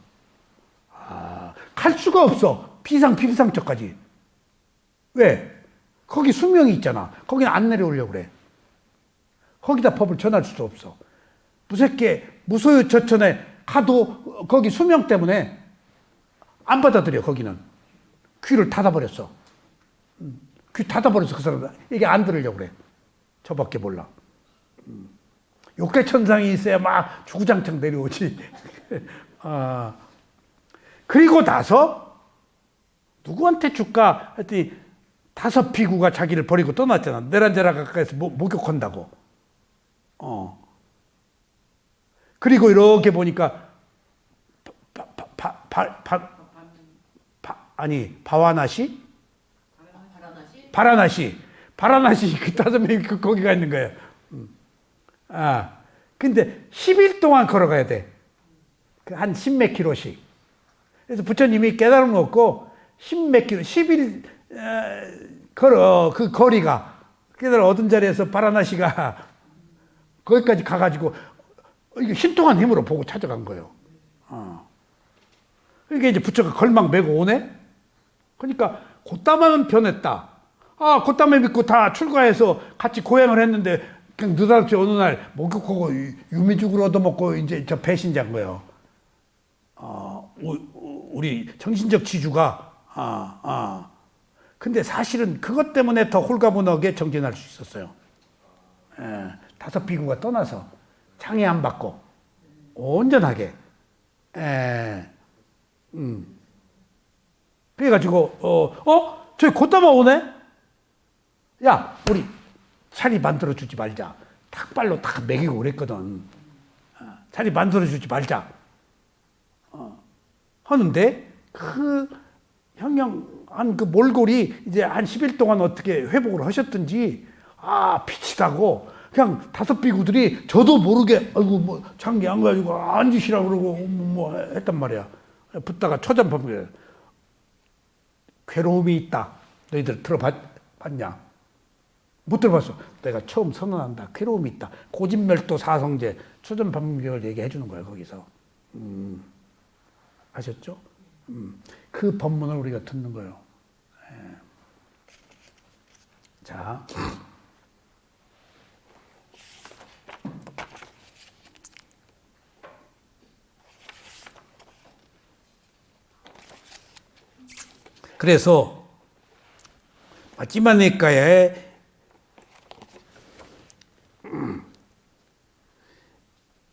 갈 수가 없어. 비상 비비상처까지. 왜? 거기 수명이 있잖아. 거기는 안 내려오려고 그래. 거기다 법을 전할 수도 없어. 무색계 무소유 저천에 가도 거기 수명 때문에 안 받아들여. 거기는 귀를 닫아버렸어. 귀 닫아버려서 그 사람 이게 안 들으려고 그래. 저밖에 몰라. 욕계천상이 있어야 막 주구장창 내려오지. 그리고 나서 누구한테 줄까 했더니 5 비구가 자기를 버리고 떠났잖아. 네란제라 가까이서 목욕한다고. 그리고 이렇게 보니까 바와나시? 바라나시 그 5명이 거기가 있는 거예요. 근데 10일 동안 걸어가야 돼. 한 10몇 킬로씩. 그래서 부처님이 깨달음을 얻고 10몇 킬로, 10일 걸어 그 거리가 깨달음 얻은 자리에서 바라나시가 거기까지 가가지고 이게 신통한 힘으로 보고 찾아간 거예요. 그러니까 이제 부처가 걸망 메고 오네. 그러니까 곧다마는 변했다. 곧다마 믿고 다 출가해서 같이 고행을 했는데 그냥 느닷없이 어느 날 목욕하고 유미죽을 얻어먹고 이제 저 배신자인 거예요. 우리 정신적 지주가 근데 사실은 그것 때문에 더 홀가분하게 정진할 수 있었어요. 5 비구가 떠나서 장애 안 받고 온전하게. 그래가지고 저기 곧다마 오네. 야, 우리 자리 만들어 주지 말자. 탁발로 탁 먹이고 그랬거든. 자리 만들어 주지 말자. 하는데 그 형형한 그 몰골이 이제 한 10일 동안 어떻게 회복을 하셨든지 피치다고 그냥 5 비구들이 저도 모르게 아이고 뭐 장기 안 가지고 앉으시라 그러고 뭐 했단 말이야. 붙다가 초전법에 괴로움이 있다. 너희들 들어봤냐? 못 들어봤어. 내가 처음 선언한다. 괴로움이 있다. 고진멸도 사성제 초전법경을 얘기해 주는 거야 거기서. 아셨죠? 그 법문을 우리가 듣는 거예요. 자. 그래서 마지막에까의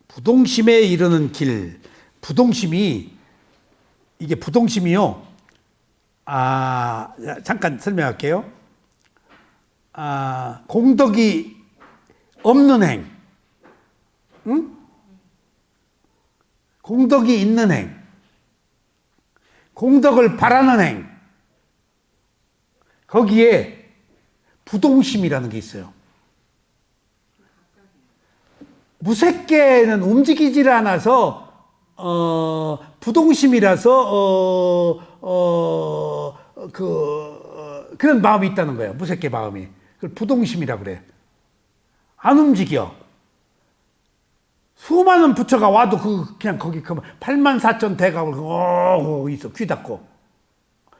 부동심에 이르는 길, 이게 부동심이요. 잠깐 설명할게요. 공덕이 없는 행, 응? 공덕이 있는 행, 공덕을 바라는 행, 거기에 부동심이라는 게 있어요. 무색계는 움직이질 않아서 부동심이라서 그런 마음이 있다는 거예요. 무색계 마음이. 그걸 부동심이라고 그래. 안 움직여. 수많은 부처가 와도 그냥 거기 84,000 대각을 거기 있어. 귀 닫고.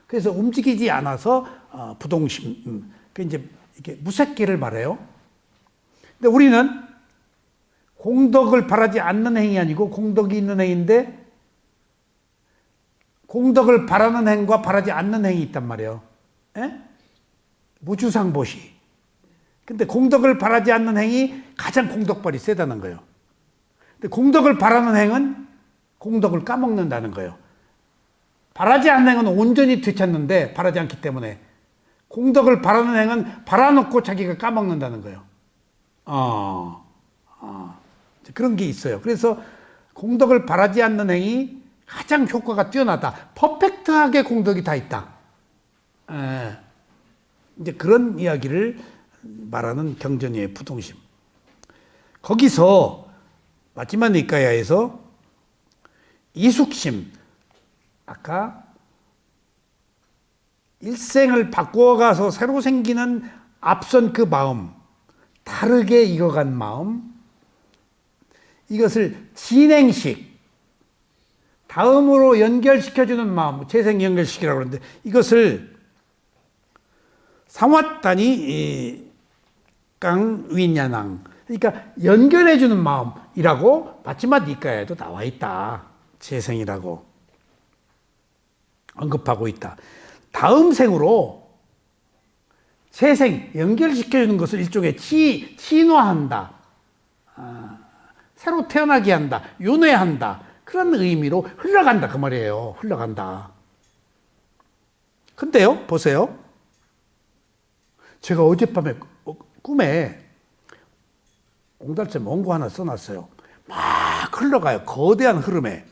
그래서 움직이지 않아서 부동심. 그 이제 이게 무색계를 말해요. 근데 우리는 공덕을 바라지 않는 행위 아니고 공덕이 있는 행위인데 공덕을 바라는 행과 바라지 않는 행위 있단 말이에요. 에? 무주상보시. 근데 공덕을 바라지 않는 행위 가장 공덕발이 세다는 거예요. 근데 공덕을 바라는 행은 공덕을 까먹는다는 거예요. 바라지 않는 행은 온전히 되찾는데 바라지 않기 때문에 공덕을 바라는 행은 바라놓고 자기가 까먹는다는 거예요. 그런 게 있어요. 그래서 공덕을 바라지 않는 행이 가장 효과가 뛰어나다. 퍼펙트하게 공덕이 다 있다. 이제 그런 이야기를 말하는 경전이에요. 부동심. 거기서 마지막 니까야에서 이숙심, 아까 일생을 바꾸어가서 새로 생기는 앞선 그 마음, 다르게 익어간 마음, 이것을 진행식, 다음으로 연결시켜주는 마음, 재생 연결식이라고 그러는데 이것을 상왓단이 깡윈야낭, 그러니까 연결해주는 마음이라고 마지막 니까야에도 나와 있다. 재생이라고 언급하고 있다. 다음 생으로 재생, 연결시켜주는 것을 일종의 친화한다. 새로 태어나게 한다. 윤회한다. 그런 의미로 흘러간다. 그 말이에요. 흘러간다. 근데요, 보세요. 제가 어젯밤에 꿈에 옹달샘 원고 하나 써놨어요. 막 흘러가요. 거대한 흐름에.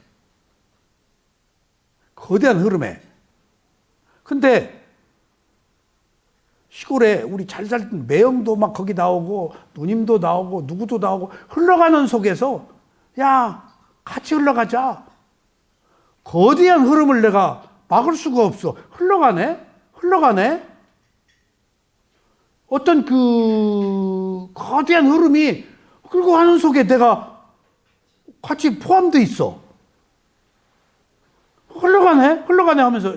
근데 시골에 우리 잘 살던 매형도 막 거기 나오고 누님도 나오고 누구도 나오고 흘러가는 속에서 야 같이 흘러가자. 거대한 흐름을 내가 막을 수가 없어. 흘러가네. 어떤 그 거대한 흐름이 끌고 가는 속에 내가 같이 포함되어 있어. 흘러가네 하면서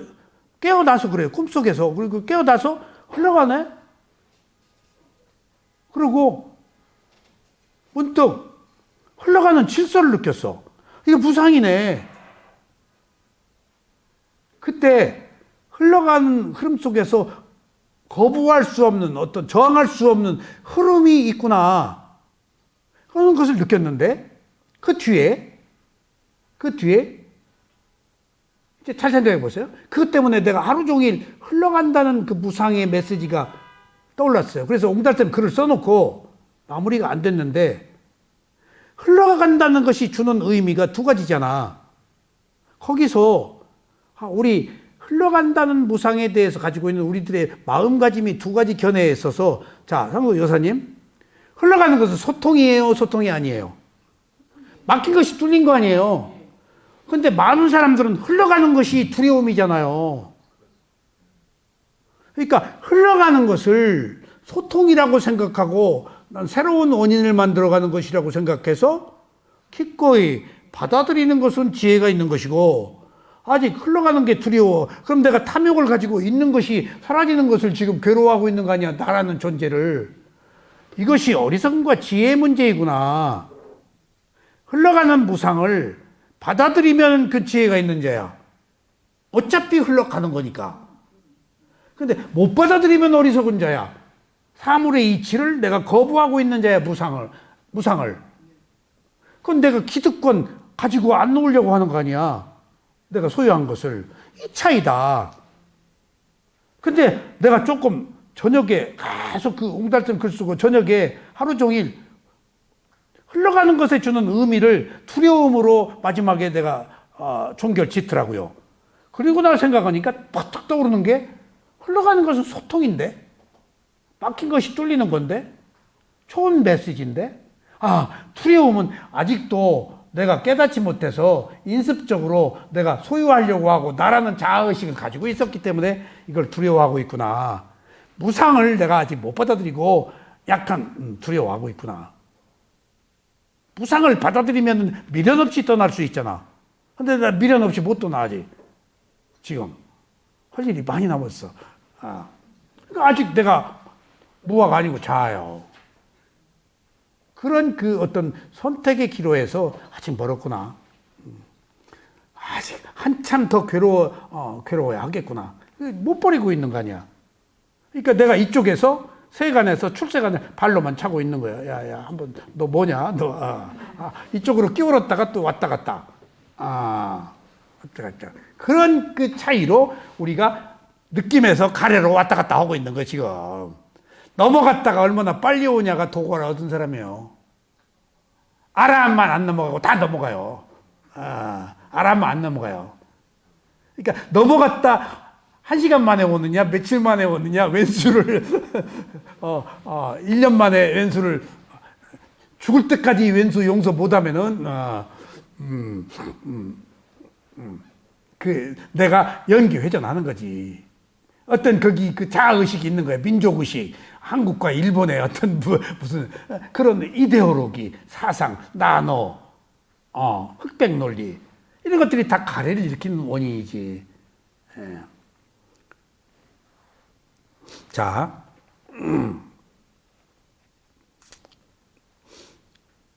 깨어나서 그래요. 꿈속에서. 그리고 깨어나서 흘러가네. 그리고 문득 흘러가는 질서를 느꼈어. 이게 무상이네. 그때 흘러가는 흐름 속에서 거부할 수 없는 어떤 저항할 수 없는 흐름이 있구나. 그런 것을 느꼈는데 그 뒤에 이제 잘 생각해 보세요. 그것 때문에 내가 하루 종일 흘러간다는 그 무상의 메시지가 떠올랐어요. 그래서 옹달샘 글을 써놓고 마무리가 안 됐는데 흘러간다는 것이 주는 의미가 두 가지잖아. 거기서 우리 흘러간다는 무상에 대해서 가지고 있는 우리들의 마음가짐이 두 가지 견해에 있어서 자, 상구 여사님, 흘러가는 것은 소통이에요? 소통이 아니에요? 막힌 것이 뚫린 거 아니에요? 근데 많은 사람들은 흘러가는 것이 두려움이잖아요. 그러니까 흘러가는 것을 소통이라고 생각하고 난 새로운 원인을 만들어가는 것이라고 생각해서 기꺼이 받아들이는 것은 지혜가 있는 것이고 아직 흘러가는 게 두려워. 그럼 내가 탐욕을 가지고 있는 것이 사라지는 것을 지금 괴로워하고 있는 거 아니야. 나라는 존재를. 이것이 어리석음과 지혜의 문제이구나. 흘러가는 무상을 받아들이면 그 지혜가 있는 자야. 어차피 흘러가는 거니까. 근데 못 받아들이면 어리석은 자야. 사물의 이치를 내가 거부하고 있는 자야, 무상을. 그건 내가 기득권 가지고 안 놓으려고 하는 거 아니야. 내가 소유한 것을. 이 차이다. 근데 내가 조금 저녁에 계속 그 옹달샘 글 쓰고 저녁에 하루 종일 흘러가는 것에 주는 의미를 두려움으로 마지막에 내가 종결 짓더라고요. 그리고 나 생각하니까 팍 떠오르는 게 흘러가는 것은 소통인데 막힌 것이 뚫리는 건데 좋은 메시지인데 두려움은 아직도 내가 깨닫지 못해서 인습적으로 내가 소유하려고 하고 나라는 자아의식을 가지고 있었기 때문에 이걸 두려워하고 있구나. 무상을 내가 아직 못 받아들이고 약간 두려워하고 있구나. 무상을 받아들이면 미련 없이 떠날 수 있잖아. 근데 나 미련 없이 못 떠나 아직. 지금 할 일이 많이 남았어. 그러니까 아직 내가 무화가 아니고 자아요. 그런 그 어떤 선택의 기로에서 아직 멀었구나. 아직 한참 더 괴로워야 하겠구나. 못 버리고 있는 거 아니야. 그러니까 내가 이쪽에서 세간에서 출세간에 발로만 차고 있는 거야. 야, 한번 너 뭐냐? 너 이쪽으로 끼울었다가 또 왔다 갔다. 왔다 갔다. 그런 그 차이로 우리가 느낌에서 가래로 왔다 갔다 하고 있는 거야 지금. 넘어갔다가 얼마나 빨리 오냐가 도구를 얻은 사람이에요. 아람만 안 넘어가고 다 넘어가요. 아람만 안 넘어가요. 그러니까 넘어갔다 1시간 만에 오느냐, 며칠 만에 오느냐, 왼수를, 1년 만에 왼수를, 죽을 때까지 왼수 용서 못 하면은, 내가 연기 회전하는 거지. 어떤 거기 그 자아의식이 있는 거야. 민족의식. 한국과 일본의 어떤 무슨 그런 이데올로기, 사상, 너, 흑백 논리. 이런 것들이 다 가래를 일으키는 원인이지. 예. 자,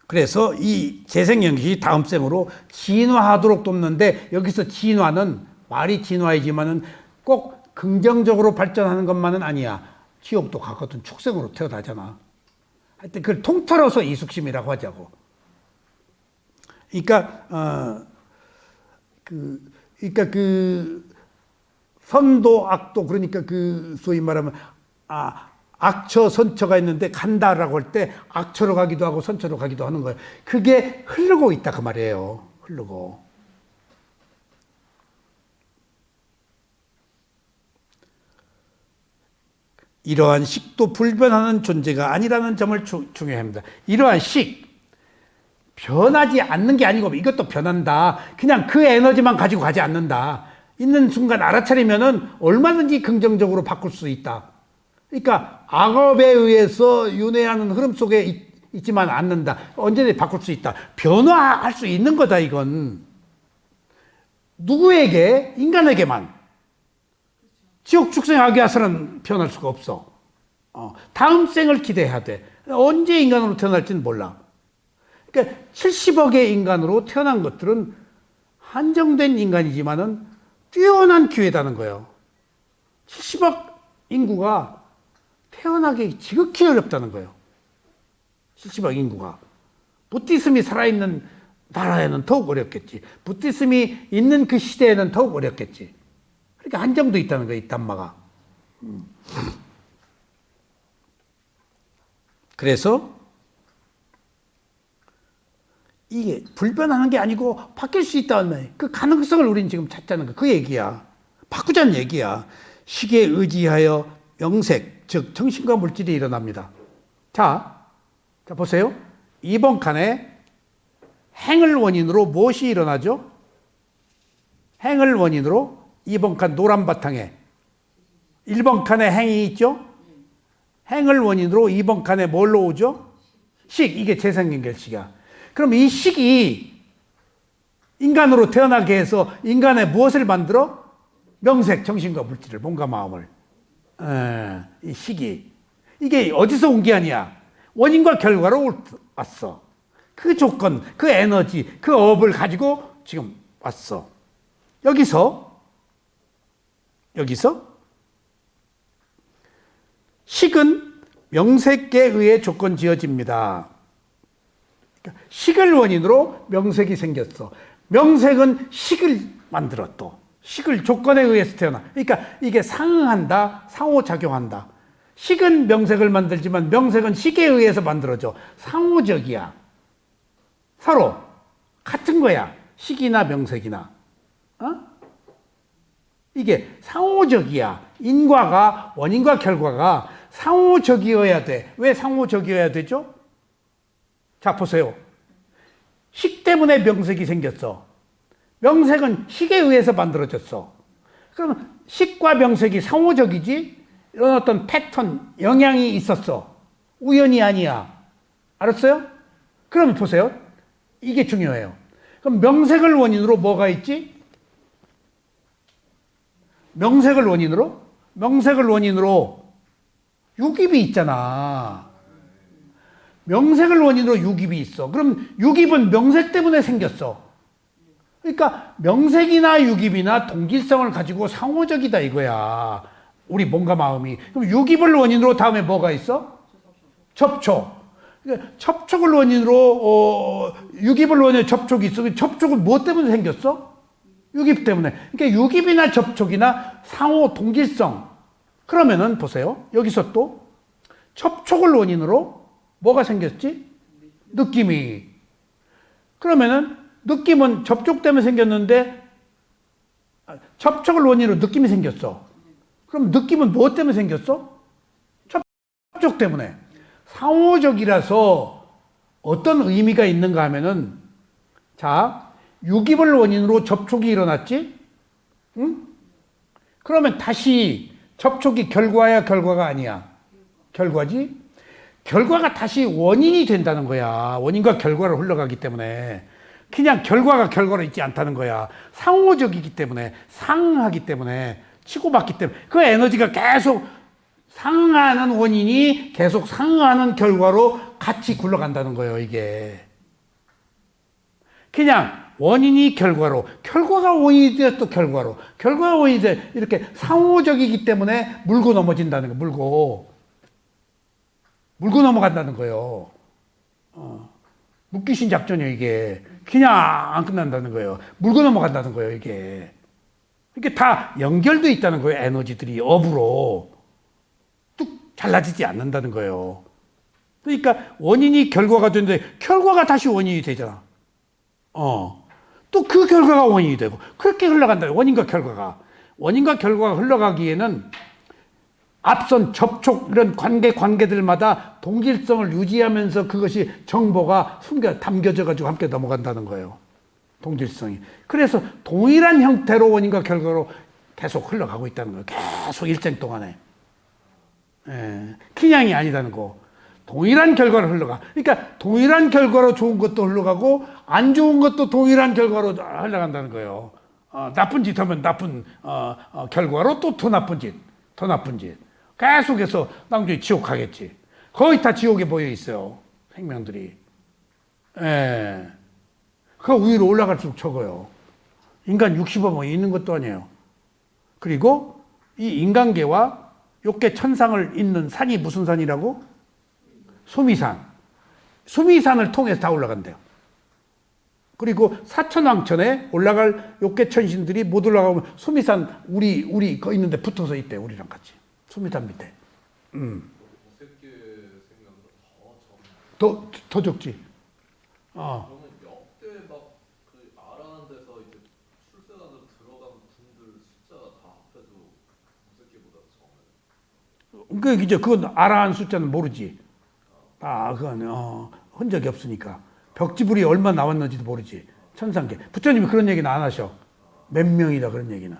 그래서 이 재생연기이 다음 생으로 진화하도록 돕는데 여기서 진화는 말이 진화이지만은 꼭 긍정적으로 발전하는 것만은 아니야. 지옥도 가거든 축생으로 태어나잖아. 하여튼 그걸 통틀어서 이숙심이라고 하자고. 그러니까 선도 악도 그러니까 소위 말하면 악처 선처가 있는데 간다라고 할 때 악처로 가기도 하고 선처로 가기도 하는 거예요. 그게 흐르고 있다 그 말이에요. 흐르고. 이러한 식도 불변하는 존재가 아니라는 점을 중요합니다. 이러한 식 변하지 않는 게 아니고 이것도 변한다. 그냥 그 에너지만 가지고 가지 않는다. 있는 순간 알아차리면은 얼마든지 긍정적으로 바꿀 수 있다. 그러니까 악업에 의해서 윤회하는 흐름 속에 있지만 않는다. 언제든지 바꿀 수 있다. 변화할 수 있는 거다 이건. 누구에게? 인간에게만. 지옥 축생 악야설은 변할 수가 없어. 다음 생을 기대해야 돼. 언제 인간으로 태어날지는 몰라. 그러니까 70억의 인간으로 태어난 것들은 한정된 인간이지만은 뛰어난 기회다는 거예요. 70억 인구가 태어나기 지극히 어렵다는 거예요. 70억 인구가. 부티즘이 살아있는 나라에는 더욱 어렵겠지. 부티즘이 있는 그 시대에는 더욱 어렵겠지. 그러니까 한정도 있다는 거예요, 이 단마가. 그래서 이게 불변하는 게 아니고 바뀔 수 있다는 말. 그 가능성을 우리는 지금 찾자는 거. 그 얘기야. 바꾸자는 얘기야. 식에 의지하여 명색, 즉 정신과 물질이 일어납니다. 자 보세요. 이번 칸에 행을 원인으로 무엇이 일어나죠? 행을 원인으로 2번 칸 노란 바탕에 1번 칸에 행이 있죠? 행을 원인으로 2번 칸에 뭘로 오죠? 식, 이게 재생연결식이야. 그럼 이 식이 인간으로 태어나게 해서 인간의 무엇을 만들어? 명색, 정신과 물질을, 몸과 마음을. 이 식이. 이게 어디서 온 게 아니야. 원인과 결과로 왔어. 그 조건, 그 에너지, 그 업을 가지고 지금 왔어. 여기서 식은 명색에 의해 조건 지어집니다. 그러니까 식을 원인으로 명색이 생겼어. 명색은 식을 만들어 또. 식을 조건에 의해서 태어나. 그러니까 이게 상응한다, 상호작용한다. 식은 명색을 만들지만 명색은 식에 의해서 만들어져. 상호적이야. 서로 같은 거야. 식이나 명색이나. 이게 상호적이야. 인과가, 원인과 결과가 상호적이어야 돼. 왜 상호적이어야 되죠? 자, 보세요. 식 때문에 명색이 생겼어. 명색은 식에 의해서 만들어졌어. 그럼 식과 명색이 상호적이지? 이런 어떤 패턴, 영향이 있었어. 우연이 아니야. 알았어요? 그럼 보세요. 이게 중요해요. 그럼 명색을 원인으로 뭐가 있지? 명색을 원인으로 유깁이 있잖아. 명색을 원인으로 유깁이 있어. 그럼 유깁은 명색 때문에 생겼어. 그러니까 명색이나 유깁이나 동질성을 가지고 상호적이다 이거야. 우리 몸과 마음이. 그럼 유깁을 원인으로 다음에 뭐가 있어? 접촉. 그러니까 접촉을 원인으로 유깁을 원인으로 접촉이 있어. 접촉은 무엇 때문에 생겼어? 유깁 때문에. 그러니까 유깁이나 접촉이나 상호 동질성. 그러면은 보세요. 여기서 또 접촉을 원인으로 뭐가 생겼지? 느낌이. 그러면은 느낌은 접촉 때문에 생겼는데 접촉을 원인으로 느낌이 생겼어. 그럼 느낌은 무엇 때문에 생겼어? 접촉 때문에. 상호적이라서 어떤 의미가 있는가 하면은 자, 유깁을 원인으로 접촉이 일어났지? 응? 그러면 다시 접촉이 결과야, 결과가 아니야? 결과지? 결과가 다시 원인이 된다는 거야. 원인과 결과로 흘러가기 때문에. 그냥 결과가 결과로 있지 않다는 거야. 상호적이기 때문에, 상응하기 때문에, 치고받기 때문에. 그 에너지가 계속 상응하는 원인이 계속 상응하는 결과로 같이 굴러간다는 거예요, 이게. 그냥 원인이 결과로, 결과가 원인이 되어 또 결과로, 결과가 원인이 돼. 이렇게 상호적이기 때문에 물고 넘어진다는 거예요, 물고 넘어간다는 거예요. 묶기신 작전이에요, 이게. 그냥 안 끝난다는 거예요. 물고 넘어간다는 거예요, 이게. 이게 다 연결돼 있다는 거예요, 에너지들이. 업으로. 뚝 잘라지지 않는다는 거예요. 그러니까 원인이 결과가 되는데, 결과가 다시 원인이 되잖아. 또 그 결과가 원인이 되고, 그렇게 흘러간다. 원인과 결과가. 원인과 결과가 흘러가기에는 앞선 접촉 이런 관계들마다 동질성을 유지하면서 그것이 정보가 담겨져 가지고 함께 넘어간다는 거예요. 동질성이. 그래서 동일한 형태로 원인과 결과로 계속 흘러가고 있다는 거예요. 계속 일생 동안에. 그냥이 아니다는 거. 동일한 결과로 흘러가. 그러니까 동일한 결과로 좋은 것도 흘러가고 안 좋은 것도 동일한 결과로 흘러간다는 거예요. 나쁜 짓 하면 나쁜 결과로 또 더 나쁜 짓. 계속해서 나중에 지옥 가겠지. 거의 다 지옥에 모여 있어요. 생명들이. 그 위로 올라갈수록 적어요. 인간 60억 뭐 있는 것도 아니에요. 그리고 이 인간계와 욕계 천상을 잇는 산이 무슨 산이라고? 수미산. 수미산을 통해서 다 올라간대요. 그리고 사천왕천에 올라갈 욕계 천신들이 못 올라가면 수미산 우리 거 있는데 붙어서 있대. 우리랑 같이. 수미산 밑에. 더 적지. 그러면 역대 막그 아라한 데서 이제 출세단으로 들어간 분들 숫자가 다 합해도 무색기보다 적어요. 그 이제 그건 아라한 숫자는 모르지. 그건 흔적이 없으니까. 벽지불이 얼마 나왔는지도 모르지. 천상계. 부처님이 그런 얘기는 안 하셔. 몇 명이다 그런 얘기는.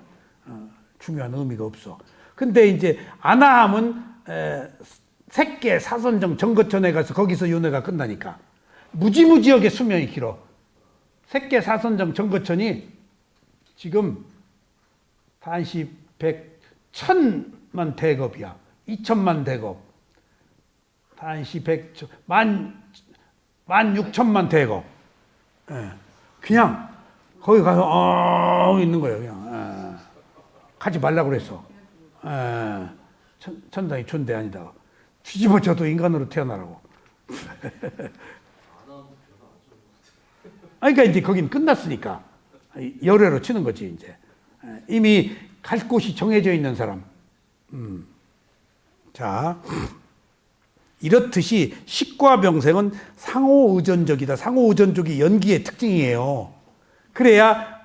중요한 의미가 없어. 근데 이제 아나함은 색계 사선정 정거천에 가서 거기서 윤회가 끝나니까. 무지무지하게 수명이 길어. 색계 사선정 정거천이 지금 단시 100, 1000만 대겁이야. 2000만 대겁. 단시 100, 16,000만 대겁. 그냥 거기 가서 있는 거예요. 그냥 가지 말라고 그랬어. 천당이 존대 아니다. 뒤집어져도 인간으로 태어나라고. 그러니까 이제 거긴 끝났으니까 열애로 치는 거지 이제. 이미 갈 곳이 정해져 있는 사람. 자, 이렇듯이 식과 명생은 상호의존적이다. 상호의존적이 연기의 특징이에요. 그래야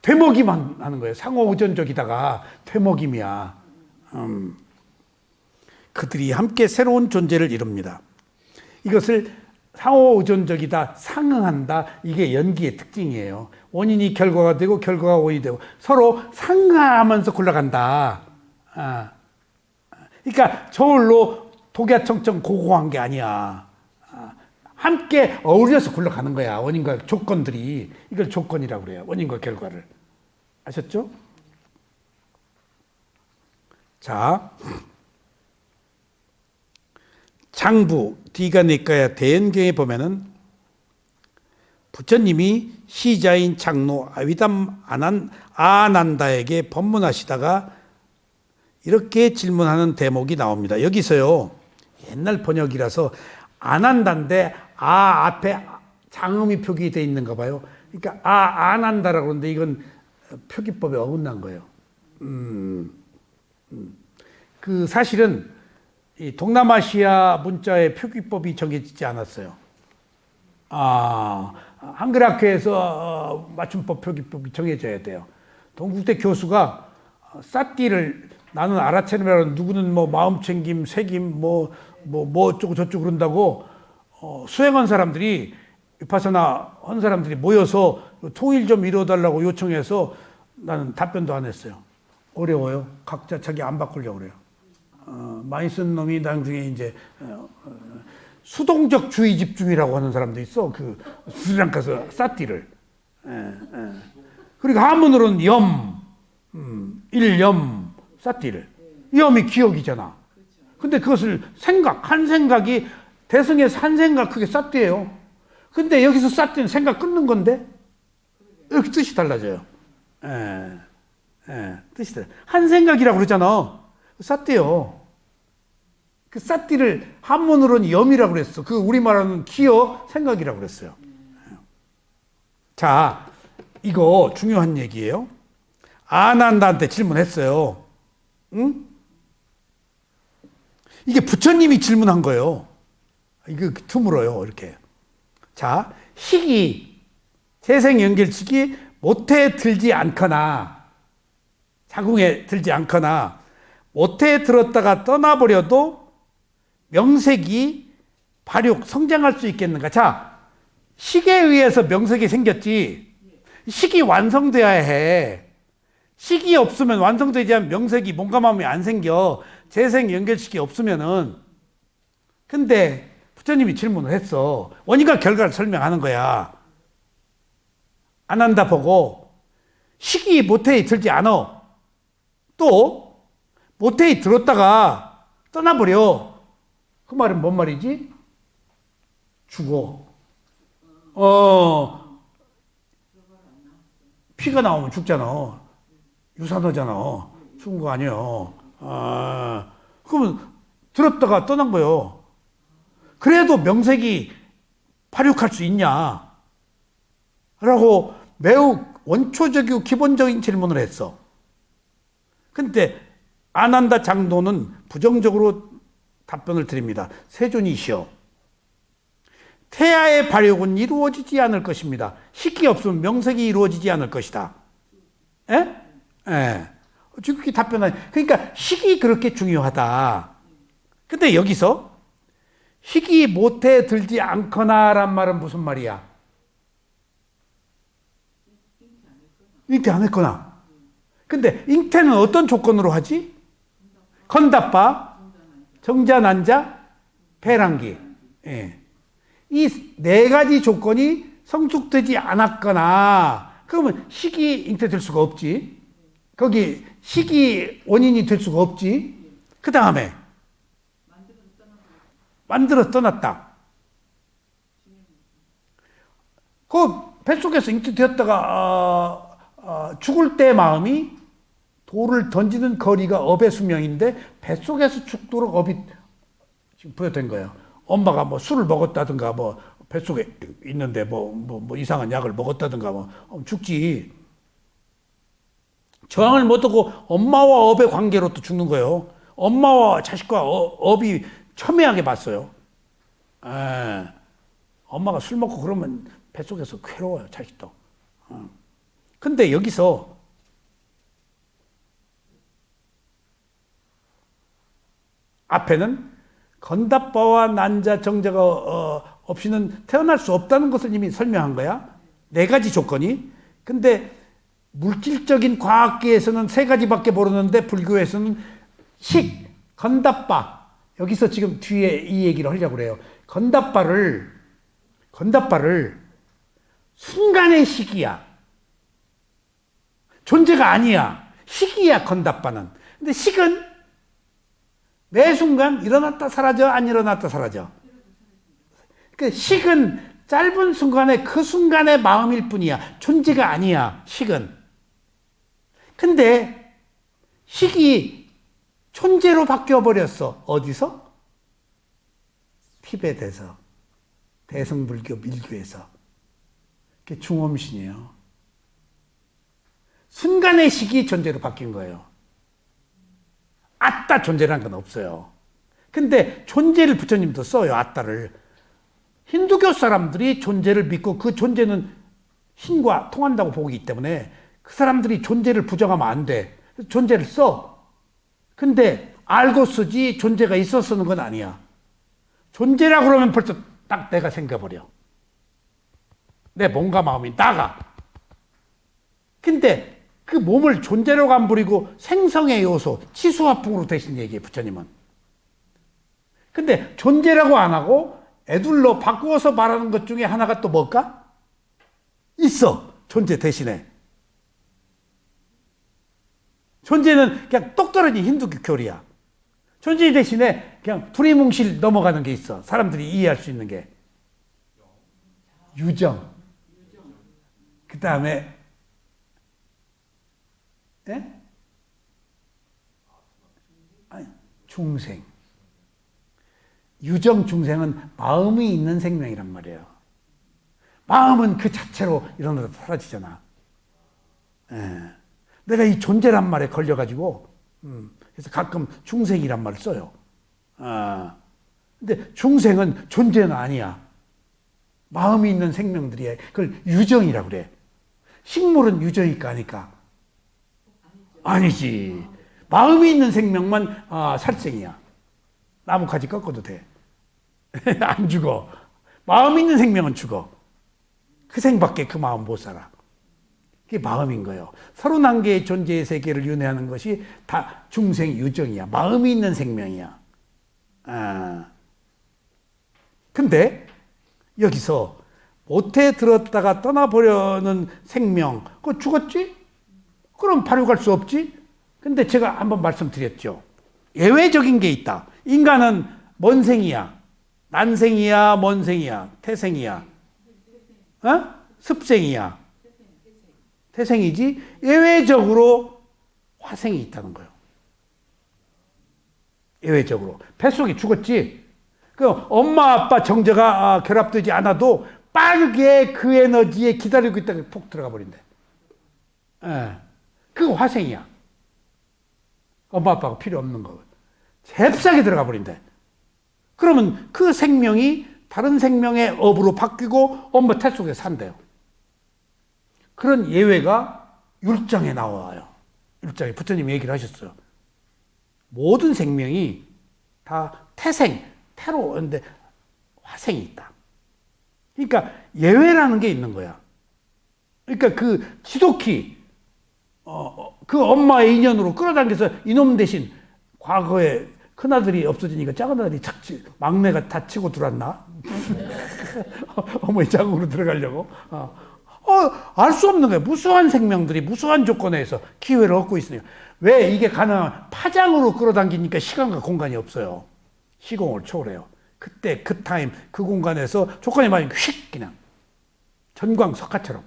되먹이만 하는 거예요. 상호의존적이다가 되먹임이야. 그들이 함께 새로운 존재를 이룹니다. 이것을 상호의존적이다, 상응한다, 이게 연기의 특징이에요. 원인이 결과가 되고 결과가 원인이 되고 서로 상응하면서 굴러간다. 그러니까 저울로 독야청청 고고한 게 아니야. 함께 어울려서 굴러가는 거야. 원인과 조건들이. 이걸 조건이라고 그래요. 원인과 결과를. 아셨죠? 자, 장부 뒤가 내과야 대연경에 보면은 부처님이 시자인 장로 아위담 아난다에게 법문하시다가 이렇게 질문하는 대목이 나옵니다. 여기서요, 옛날 번역이라서 아난다인데 아 앞에 장음이 표기되어 있는가 봐요. 그러니까 아난다라고 그러는데 이건 표기법에 어긋난 거예요. 그 사실은 이 동남아시아 문자의 표기법이 정해지지 않았어요. 한글학회에서 맞춤법 표기법이 정해져야 돼요. 동국대 교수가 싸띠를 나는 알아채느라고 누구는 뭐 마음챙김, 새김, 뭐 어쩌고 저쩌고 그런다고 수행한 사람들이 위파사나 한 사람들이 모여서 통일 좀 이뤄달라고 요청해서 나는 답변도 안 했어요. 어려워요. 각자 자기 안 바꾸려고 그래요. 많이 쓴 놈이 나중에 이제 수동적 주의 집중이라고 하는 사람도 있어. 그 스리랑카에서 싸띠를. 그리고 한문으로는 일염, 싸띠를. 염이 기억이잖아. 근데 그것을 한 생각이 대승에서 한 생각 그게 싸띠예요. 근데 여기서 싸띠는 생각 끊는 건데 이렇게 뜻이 달라져요. 뜻이 달라요. 한 생각이라고 그러잖아. 싸띠요. 그 싸띠를 한문으로는 염이라고 그랬어. 그 우리말로는 기억, 생각이라고 그랬어요. 자, 이거 중요한 얘기예요. 아난다한테 질문했어요. 응? 이게 부처님이 질문한 거예요. 이거 드물어요, 이렇게. 자, 식이, 재생연결식이 모태에 들지 않거나, 자궁에 들지 않거나, 모태에 들었다가 떠나버려도 명색이 발육, 성장할 수 있겠는가? 자, 식에 의해서 명색이 생겼지, 식이 완성돼야 해. 식이 없으면 완성되지 않으면 명색이 몸감함이 안 생겨. 재생 연결식이 없으면은. 근데 부처님이 질문을 했어. 원인과 결과를 설명하는 거야. 안 한다 보고 식이 모태에 들지 않아. 또 모태에 들었다가 떠나버려. 그 말은 뭔 말이지? 죽어. 피가 나오면 죽잖아. 유산하잖아. 죽은 거 아니에요. 그러면 들었다가 떠난 거예요. 그래도 명색이 발육할 수 있냐? 라고 매우 원초적이고 기본적인 질문을 했어. 근데 아난다 장도는 부정적으로 답변을 드립니다. 세존이시여, 태아의 발육은 이루어지지 않을 것입니다. 식이 없으면 명색이 이루어지지 않을 것이다. 예? 예. 지극히 답변하니. 그러니까 식이 그렇게 중요하다. 근데 여기서 식이 모태에 들지 않거나란 말은 무슨 말이야? 잉태 안 했거나. 근데 잉태는 어떤 조건으로 하지? 건답바, 정자, 난자, 배란기. 예. 이 네 가지 조건이 성숙되지 않았거나, 그러면 식이 잉태될 수가 없지. 거기 식이 원인이 될 수가 없지. 그 다음에 만들어 떠났다. 그 뱃속에서 잉태되었다가 죽을 때 마음이 돌을 던지는 거리가 업의 수명인데 뱃속에서 죽도록 업이 지금 부여된 거예요. 엄마가 뭐 술을 먹었다든가 뭐 뱃속에 있는데 뭐 이상한 약을 먹었다든가 뭐 죽지. 저항을 못하고 엄마와 업의 관계로 또 죽는 거예요. 엄마와 자식과 업이 첨예하게 봤어요. 엄마가 술 먹고 그러면 뱃속에서 괴로워요, 자식도. 근데 여기서 앞에는 건답바와 난자 정자가 없이는 태어날 수 없다는 것을 이미 설명한 거야. 4가지 조건이. 근데 물질적인 과학계에서는 3가지밖에 모르는데 불교에서는 식, 건답바. 여기서 지금 뒤에 이 얘기를 하려고 그래요. 건답바를 순간의 식이야. 존재가 아니야. 식이야, 건답바는. 근데 식은 매 순간 일어났다 사라져, 안 일어났다 사라져. 그 식은 짧은 순간에 그 순간의 마음일 뿐이야. 존재가 아니야, 식은. 근데 식이 존재로 바뀌어버렸어. 어디서? 티베트에서. 대승불교 밀교에서. 그게 중엄신이에요. 순간의 식이 존재로 바뀐 거예요. 아따 존재라는 건 없어요. 근데 존재를 부처님도 써요. 아따를. 힌두교 사람들이 존재를 믿고 그 존재는 신과 통한다고 보기 때문에 그 사람들이 존재를 부정하면 안 돼. 존재를 써. 근데 알고 쓰지 존재가 있어 쓰는 건 아니야. 존재라 그러면 벌써 딱 내가 생겨버려. 내 몸과 마음이 나가. 근데 그 몸을 존재로 안 부리고 생성의 요소, 치수화풍으로 대신 얘기해, 부처님은. 근데 존재라고 안 하고 애둘러 바꾸어서 말하는 것 중에 하나가 또 뭘까? 있어. 존재 대신에. 존재는 그냥 똑 떨어진 힌두교 교리야. 존재 대신에 그냥 두리뭉실 넘어가는 게 있어. 사람들이 이해할 수 있는 게. 유정. 그 다음에 중생. 유정 중생은 마음이 있는 생명이란 말이에요. 마음은 그 자체로 일어나서 사라지잖아. 내가 이 존재란 말에 걸려가지고, 그래서 가끔 중생이란 말을 써요. 근데 중생은 존재는 아니야. 마음이 있는 생명들이야. 그걸 유정이라고 그래. 식물은 유정일까 아닐까? 아니지. 마음이 있는 생명만 살생이야. 나뭇가지 꺾어도 돼. 안 죽어. 마음 있는 생명은 죽어. 그 생밖에 그 마음 못 살아. 그게 마음인 거예요. 31개의 존재의 세계를 윤회하는 것이 다 중생 유정이야. 마음이 있는 생명이야. 근데 여기서 모태에 들었다가 떠나버려는 생명, 그거 죽었지? 그럼 발효할 수 없지? 근데 제가 한번 말씀드렸죠. 예외적인 게 있다. 인간은 뭔생이야? 난생이야? 뭔생이야? 태생이야? 습생이야? 태생이지? 예외적으로 화생이 있다는 거예요. 예외적으로. 뱃속에 죽었지? 그 엄마 아빠 정제가 결합되지 않아도 빠르게 그 에너지에 기다리고 있다가 폭 들어가 버린대. 그거 화생이야. 엄마 아빠가 필요 없는 거. 잽싸게 들어가 버린대. 그러면 그 생명이 다른 생명의 업으로 바뀌고 엄마 태 속에 산대요. 그런 예외가 율장에 나와요. 율장에 부처님이 얘기를 하셨어요. 모든 생명이 다 태생, 태로 오는데 화생이 있다. 그러니까 예외라는 게 있는 거야. 그러니까 그 지독히 그 엄마의 인연으로 끌어당겨서 이놈 대신 과거에 큰아들이 없어지니까 작은아들이 막내가 다치고 들어왔나? 어머니 자궁으로 들어가려고. 알 수 없는 거예요. 무수한 생명들이 무수한 조건에서 기회를 얻고 있으니까. 왜 이게 가능한? 파장으로 끌어당기니까 시간과 공간이 없어요. 시공을 초월해요. 그때 그 타임 그 공간에서 조건이 맞으니까 휙 그냥 전광석화처럼.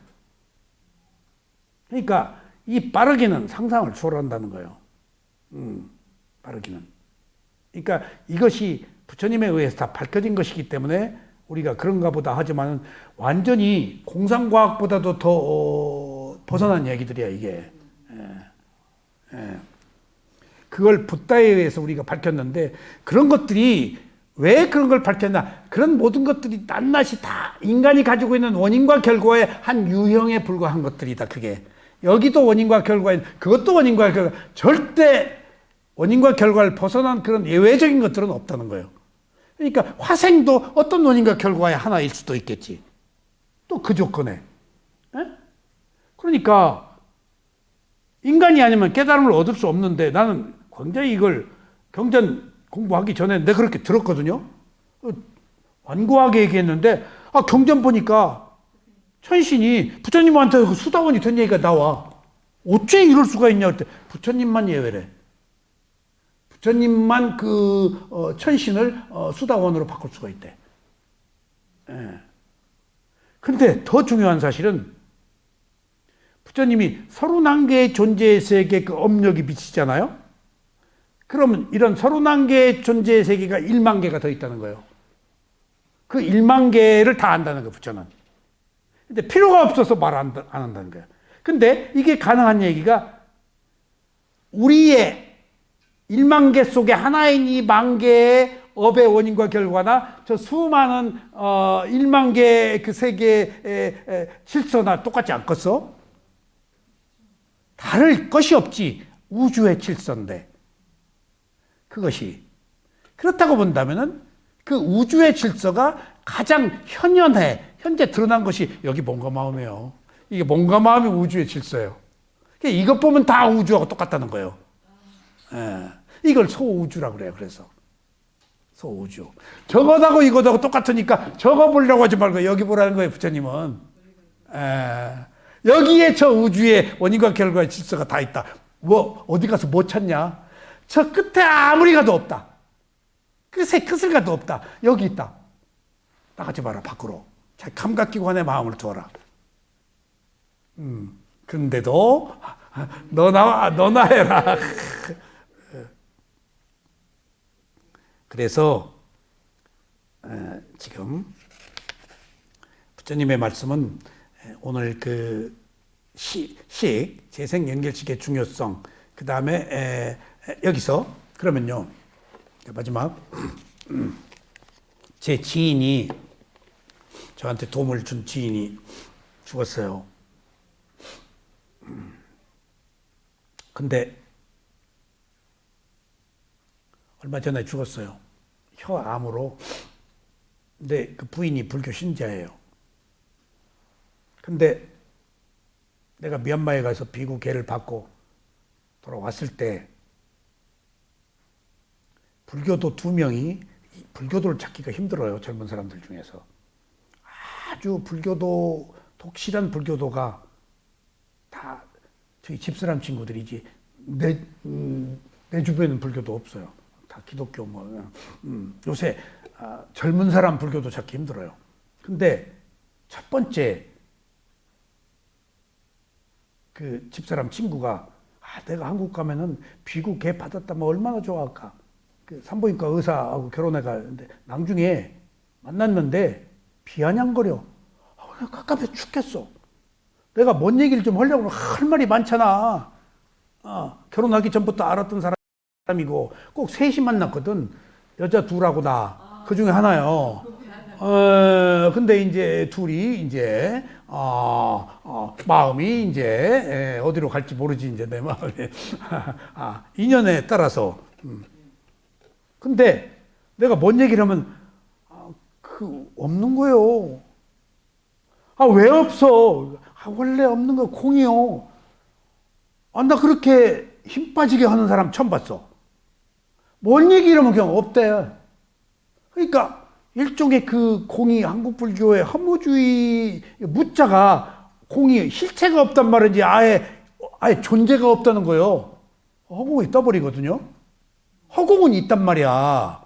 그러니까 이 빠르기는 상상을 초월한다는 거예요. 빠르기는. 그러니까 이것이 부처님에 의해서 다 밝혀진 것이기 때문에 우리가 그런가 보다 하지만 완전히 공상과학보다도 더 벗어난 얘기들이야, 이게. 그걸 붓다에 의해서 우리가 밝혔는데 그런 것들이 왜 그런 걸 밝혔나? 그런 모든 것들이 낱낱이 다 인간이 가지고 있는 원인과 결과의 한 유형에 불과한 것들이다, 그게. 여기도 원인과 결과인, 그것도 원인과 결과, 절대 원인과 결과를 벗어난 그런 예외적인 것들은 없다는 거예요. 그러니까 화생도 어떤 원인과 결과의 하나일 수도 있겠지. 또 그 조건에. 그러니까 인간이 아니면 깨달음을 얻을 수 없는데 나는 굉장히 이걸 경전 공부하기 전에 내가 그렇게 들었거든요. 완고하게 얘기했는데 경전 보니까 천신이 부처님한테 수다원이 된 얘기가 나와. 어째 이럴 수가 있냐 할 때 부처님만 예외래. 부처님만 천신을 수다원으로 바꿀 수가 있대. 근데 더 중요한 사실은 부처님이 31개의 존재의 세계에 그 업력이 미치잖아요. 그러면 이런 31개의 존재의 세계가 1만 개가 더 있다는 거예요. 그 1만 개를 다 안다는 거예요, 부처는. 근데 필요가 없어서 말 안 한다는 거예요. 근데 이게 가능한 얘기가 우리의 1만 개 속에 하나인 이 만 개의 업의 원인과 결과나 저 수많은 1만 개의 그 세계의 질서나 똑같지 않겠어? 다를 것이 없지. 우주의 질서인데. 그것이. 그렇다고 본다면은 그 우주의 질서가 가장 현재 드러난 것이 여기 몸과 마음이에요. 이게 몸과 마음이 우주의 질서예요. 그러니까 이것 보면 다 우주하고 똑같다는 거예요. 이걸 소우주라고 그래요. 그래서 소우주. 저것하고 이것하고 똑같으니까 저거 보려고 하지 말고 여기 보라는 거예요. 부처님은. 여기에 저 우주의 원인과 결과의 질서가 다 있다. 뭐 어디 가서 뭐 찾냐? 저 끝에 아무리 가도 없다. 끝을 가도 없다. 여기 있다. 나가지 마라 밖으로. 자, 감각기관에 마음을 두어라. 근데도 너나 해라. 그래서 지금 부처님의 말씀은 오늘 그 재생 연결식의 중요성, 그 다음에 여기서 그러면요 마지막 제 지인이 저한테 도움을 준 지인이 죽었어요. 근데 얼마 전에 죽었어요. 혀암으로. 근데 그 부인이 불교 신자예요. 근데 내가 미얀마에 가서 비구 계를 받고 돌아왔을 때 불교도 2명이 불교도를 찾기가 힘들어요. 젊은 사람들 중에서. 아주 불교도 독실한 불교도가 다 저희 집사람 친구들이지 내 주변에는 불교도 없어요. 다 기독교 요새 젊은 사람 불교도 찾기 힘들어요. 근데 첫 번째 그 집사람 친구가 내가 한국 가면은 비구 개 받았다면 얼마나 좋아할까. 그 산부인과 의사하고 결혼해 가는데 나중에 만났는데 비아냥거려. 내가 깝깝해 죽겠어. 내가 뭔 얘기를 좀 하려고 할 말이 많잖아. 결혼하기 전부터 알았던 사람이고 꼭 셋이 만났거든. 여자 둘하고 나. 그 중에 하나요. 근데 이제 둘이 이제 마음이 이제 어디로 갈지 모르지 이제 내 마음이 인연에 따라서. 근데 내가 뭔 얘기를 하면 없는 거예요. 왜 없어? 원래 없는 거 공이요. 나 그렇게 힘 빠지게 하는 사람 처음 봤어. 뭔 얘기를 하면 그냥 없대. 그러니까 일종의 그 공이 한국 불교의 허무주의 무자가 공이 실체가 없단 말인지 아예 존재가 없다는 거예요. 허공이 떠버리거든요. 허공은 있단 말이야.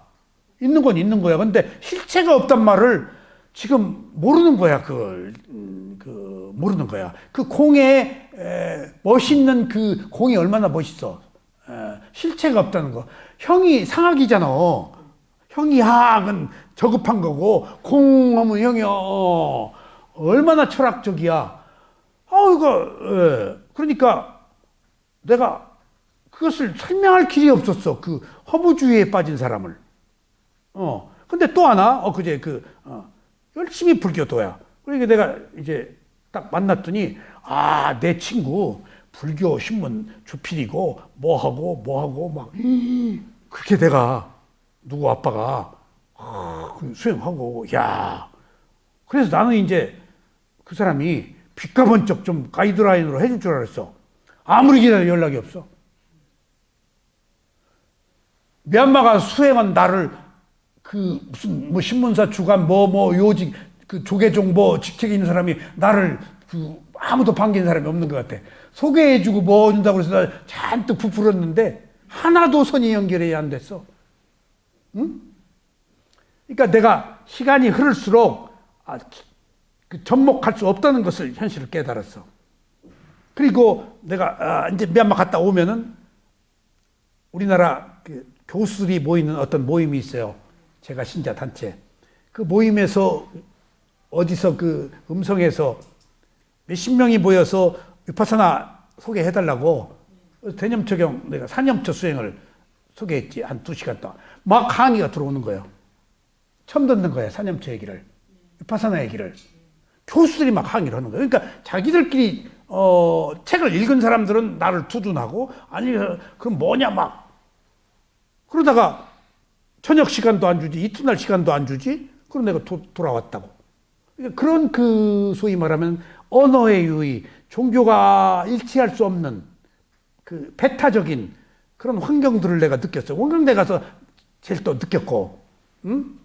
있는 건 있는 거야. 근데 실체가 없단 말을 지금 모르는 거야, 모르는 거야. 그 공에, 멋있는 그 공이 얼마나 멋있어. 실체가 없다는 거. 형이 상학이잖아. 형이 학은 저급한 거고, 공 하면 형이, 얼마나 철학적이야. 그러니까 내가 그것을 설명할 길이 없었어. 그 허무주의에 빠진 사람을. 근데 또 하나, 열심히 불교도야. 그러니까 내가 이제 딱 만났더니, 내 친구 불교 신문 주필이고, 막, 그렇게 내가, 누구 아빠가, 수행하고, 그래서 나는 이제 그 사람이 빚가 번쩍 좀 가이드라인으로 해줄 줄 알았어. 아무리 기다려도 연락이 없어. 미얀마가 수행한 나를 무슨 신문사 주간 요직 조계종 직책이 있는 사람이 나를 아무도 반긴 사람이 없는 것 같아. 소개해주고 뭐 준다고 해서 나 잔뜩 부풀었는데 하나도 선이 연결이 안 됐어. 응? 그러니까 내가 시간이 흐를수록 접목할 수 없다는 것을 현실을 깨달았어. 그리고 내가 이제 미얀마 갔다 오면은 우리나라 교수들이 모이는 어떤 모임이 있어요. 제가 신자 단체. 그 모임에서 어디서 음성에서 몇십 명이 모여서 위파사나 소개해달라고 대념초경 내가 사념초 수행을 소개했지. 한 2시간 동안. 막 항의가 들어오는 거예요. 처음 듣는 거예요. 사념초 얘기를. 위파사나 얘기를. 교수들이 막 항의를 하는 거예요. 그러니까 자기들끼리 책을 읽은 사람들은 나를 두둔하고 아니 그럼 뭐냐 막 그러다가 저녁 시간도 안 주지 이튿날 시간도 안 주지 그럼 내가 돌아왔다고. 그러니까 그런 소위 말하면 언어의 유의, 종교가 일치할 수 없는 배타적인 그런 환경들을 내가 느꼈어요. 원광대 가서 제일 또 느꼈고, 응?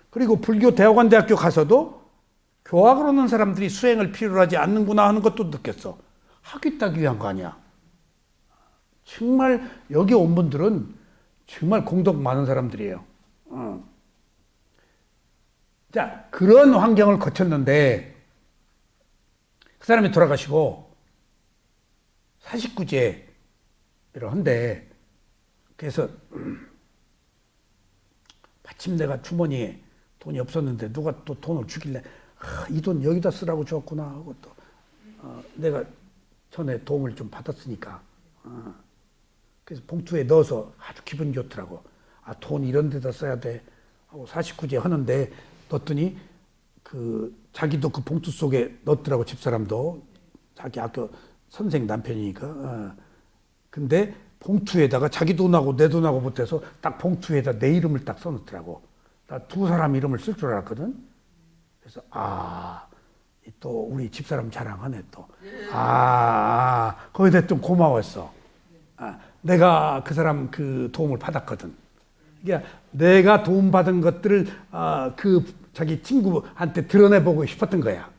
그리고 불교 대학원대학교 가서도 교학을 오는 사람들이 수행을 필요로 하지 않는구나 하는 것도 느꼈어. 학위 따기 위한 거 아니야. 정말 여기 온 분들은 정말 공덕 많은 사람들이에요. 자, 그런 환경을 거쳤는데 그 사람이 돌아가시고 49제를 한데 그래서 마침 내가 주머니에 돈이 없었는데 누가 또 돈을 주길래 이 돈 여기다 쓰라고 줬구나 하고 또 내가 전에 도움을 좀 받았으니까 그래서 봉투에 넣어서 아주 기분이 좋더라고. 돈 이런 데다 써야 돼 하고 49제 하는데 넣었더니 자기도 그 봉투 속에 넣었더라고. 집사람도 자기 학교 선생 남편이니까. 근데 봉투에다가 자기 돈하고 내 돈하고 보태서 딱 봉투에다 내 이름을 딱 써놓더라고. 나 2사람 이름을 쓸 줄 알았거든. 그래서 또 우리 집사람 자랑하네 또. 거기다 좀 고마웠어. 내가 그 사람 도움을 받았거든. 그러니까 내가 도움받은 것들을 자기 친구한테 드러내보고 싶었던 거야.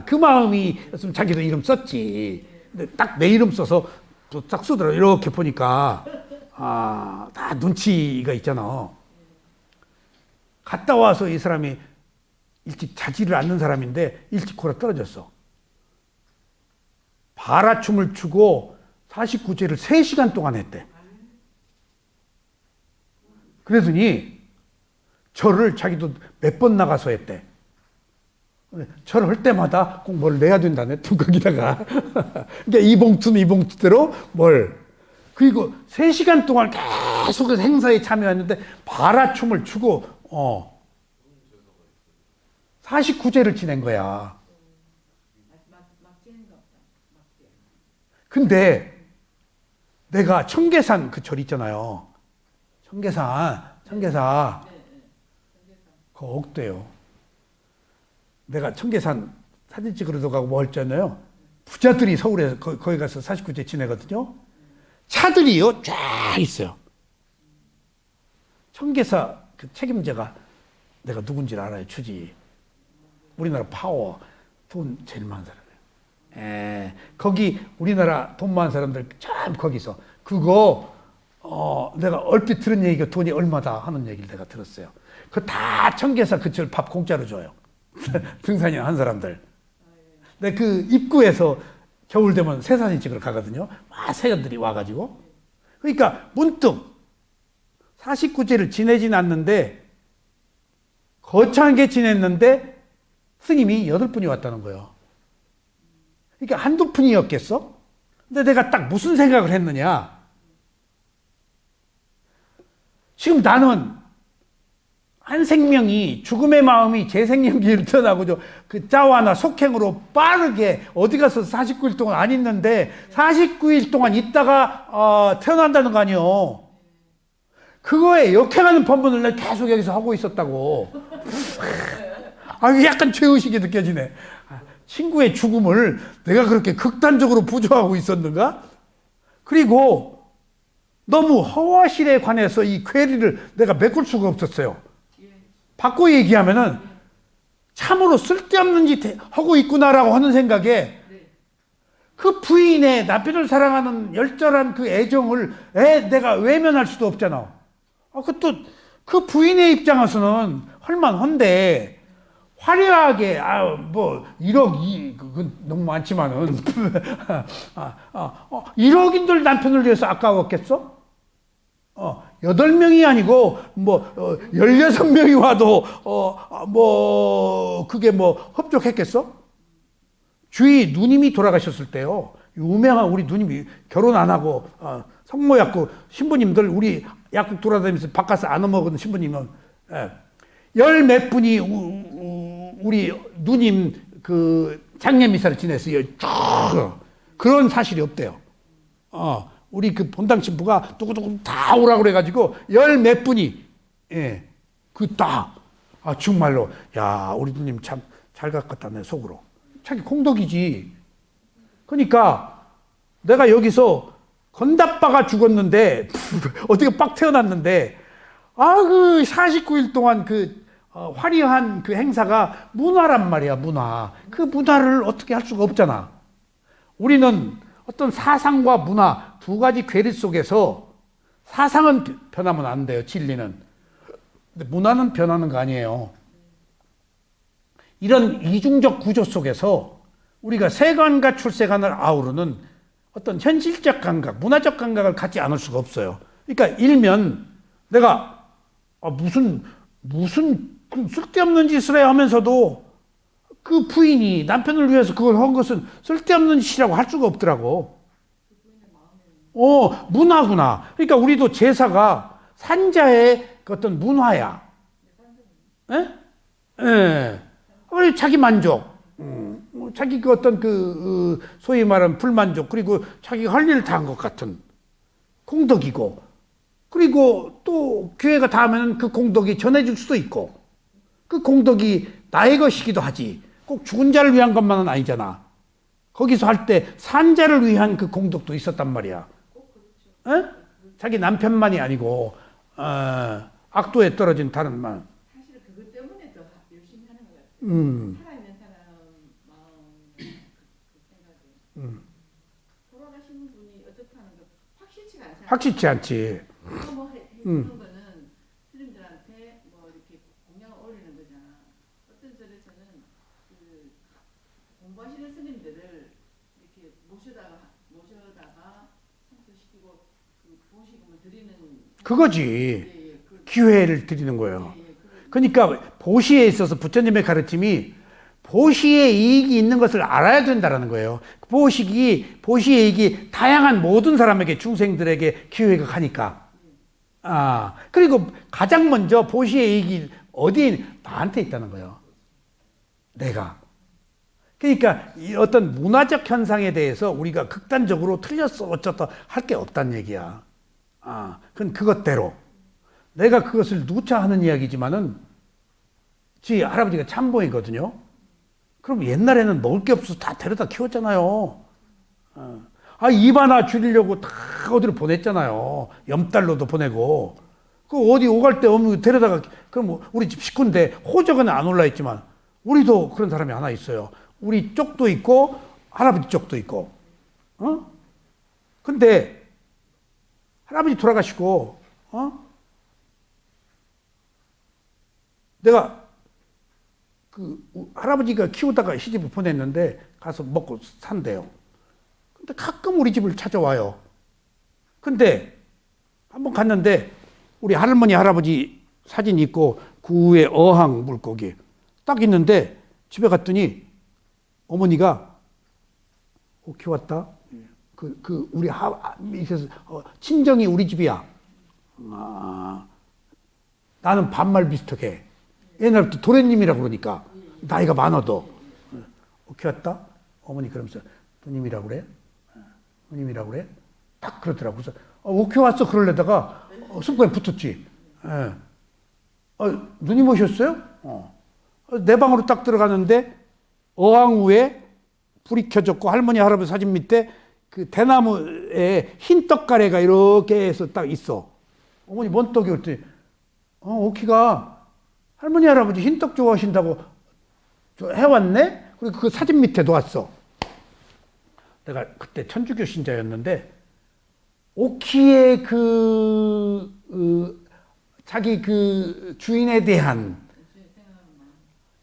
그 마음이었으면 자기도 이름 썼지. 근데 딱 내 이름 써서 또 딱 쓰더라고. 이렇게 보니까 다 눈치가 있잖아. 갔다 와서 이 사람이 일찍 자지를 않는 사람인데 일찍 골아 떨어졌어. 바라춤을 추고 49제를 3시간 동안 했대. 그러더니 절을 자기도 몇 번 나가서 했대. 절을 할 때마다 꼭 뭘 내야 된다네, 뚜껑에다가. 그러니까 이 봉투는 이 봉투대로 그리고 3시간 동안 계속 행사에 참여했는데 바라춤을 추고 49제를 지낸 거야. 근데 내가 청계산 그 절 있잖아요. 청계산 그 옥대요. 내가 청계산 사진 찍으러 가고 뭐 했잖아요. 부자들이 서울에 거기 가서 49제 지내거든요. 차들이요 쫙 있어요. 청계사 그 책임자가 내가 누군지를 알아요. 주지. 우리나라 파워 돈 제일 많은 사람이에요. 거기 우리나라 돈 많은 사람들 참 거기서 그거 내가 얼핏 들은 얘기가 돈이 얼마다 하는 얘기를 내가 들었어요. 그 다 청계사 그 절 밥 공짜로 줘요. 등산이나 한 사람들. 근데 그 입구에서 겨울 되면 새사진 찍으러 가거든요. 막 새들이 와가지고. 그러니까 문득 49제를 지내진 않는데 거창하게 지냈는데 스님이 8분이 왔다는 거예요. 그러니까 한두 푼이었겠어? 근데 내가 딱 무슨 생각을 했느냐. 지금 나는 한 생명이 죽음의 마음이 재생연기를 태어나고 그 짜와나 속행으로 빠르게 어디 가서 49일 동안 안 있는데 49일 동안 있다가 태어난다는 거 아니에요. 그거에 역행하는 법문을 내가 계속 여기서 하고 있었다고. 약간 죄의식이 느껴지네. 친구의 죽음을 내가 그렇게 극단적으로 부조하고 있었는가? 그리고 너무 허와실에 관해서 이 괴리를 내가 메꿀 수가 없었어요. 바꿔 얘기하면은 참으로 쓸데없는 짓 하고 있구나라고 하는 생각에 그 부인의 남편을 사랑하는 열절한 그 애정을 내가 외면할 수도 없잖아. 그것도 그 부인의 입장에서는 헐만한데 화려하게 뭐 1억 그건 너무 많지만은 1억인들 남편을 위해서 아까웠겠어? 8명이 아니고 뭐 16명이 와도 뭐 그게 뭐 흡족했겠어? 주위 누님이 돌아가셨을 때요. 유명한 우리 누님이 결혼 안 하고 성모 약국 신부님들 우리 약국 돌아다니면서 바깥에서 안 먹은 신부님은 열 몇 분이 우리 누님 그 장례미사를 지냈어요. 그런 사실이 없대요. 우리 그 본당 신부가 누구누구 다 오라고 그래가지고 열 몇 분이 정말로 야 우리 누님 참 잘 갖겠다 내 속으로. 자기 공덕이지. 그러니까 내가 여기서 건다빠가 죽었는데 어떻게 빡 태어났는데 그 49일 동안 그 화려한 그 행사가 문화란 말이야. 문화. 그 문화를 어떻게 할 수가 없잖아. 우리는 어떤 사상과 문화 두 가지 괴리 속에서 사상은 변하면 안 돼요. 진리는. 근데 문화는 변하는 거 아니에요. 이런 이중적 구조 속에서 우리가 세간과 출세간을 아우르는 어떤 현실적 감각, 문화적 감각을 갖지 않을 수가 없어요. 그러니까 일면 내가 무슨 그 쓸데없는 짓을 해 하면서도 그 부인이 남편을 위해서 그걸 한 것은 쓸데없는 짓이라고 할 수가 없더라고. 문화구나. 그러니까 우리도 제사가 산자의 그 어떤 문화야. 우리 자기 만족, 자기 그 어떤 소위 말하는 불만족, 그리고 자기가 할 일을 다 한 것 같은 공덕이고, 그리고 또 기회가 닿으면 그 공덕이 전해질 수도 있고, 그 공덕이 나의 것이기도 하지. 꼭 죽은 자를 위한 것만은 아니잖아. 거기서 할 때 산자를 위한 그 공덕도 있었단 말이야. 자기 남편만이 아니고 악도에 떨어진 다른 말. 사실 그것 때문에 더 열심히 하는 것 같아요. 살아있는 사람 마음 그 생각에 돌아가시는 분이 어떻다는 거 확실치가 않잖아요. 확실치 않지. 뭐 해주는 거는 스님들한테 뭐 이렇게 공양을 올리는 거잖아. 어떤 절에서는 그 공부하시는 스님들을 이렇게 모셔다가 성수시키고 그 보시금을 드리는 그거지. 기회를 드리는 거예요. 그러니까 보시에 있어서 부처님의 가르침이 보시의 이익이 있는 것을 알아야 된다는 거예요. 보시의 이익이 다양한 모든 사람에게 중생들에게 기회가 가니까. 그리고 가장 먼저 보시의 이익이 어디 나한테 있다는 거예요. 내가. 그러니까 이 어떤 문화적 현상에 대해서 우리가 극단적으로 틀렸어 어쩌다 할 게 없다는 얘기야. 그건 그것대로. 내가 그것을 누차하는 이야기지만은 지 할아버지가 참보이거든요. 그럼 옛날에는 먹을 게 없어서 다 데려다 키웠잖아요. 입 하나 줄이려고 다 어디로 보냈잖아요. 염달로도 보내고. 그 어디 오갈 데 없는 데려다가, 그럼 우리 집 식구인데 호적은 안 올라 있지만 우리도 그런 사람이 하나 있어요. 우리 쪽도 있고 할아버지 쪽도 있고. 근데 할아버지 돌아가시고 내가 할아버지가 키우다가 시집을 보냈는데 가서 먹고 산대요. 근데 가끔 우리 집을 찾아와요. 근데 한번 갔는데 우리 할머니 할아버지 사진 있고 그 위에 어항 물고기 딱 있는데 집에 갔더니 어머니가 오키 왔다. 우리 밑에서 친정이 우리 집이야. 나는 반말 비슷하게 옛날부터 도련님이라 그러니까 나이가 많아도 오키 왔다. 어머니 그러면서 누님이라고 그래? 누님이라고 그래? 딱 그러더라고. 그래서 오키 왔어 그러려다가 습관에 붙었지. 예. 누님 오셨어요? 내 방으로 딱 들어가는데 어항 위에 불이 켜졌고 할머니 할아버지 사진 밑에 그 대나무에 흰 떡가래가 이렇게 해서 딱 있어. 어머니 뭔 떡이 그랬더니 오키가 할머니 할아버지 흰떡 좋아하신다고 해왔네? 그리고 그 사진 밑에 놓았어. 내가 그때 천주교 신자였는데 오키의 자기 그 주인에 대한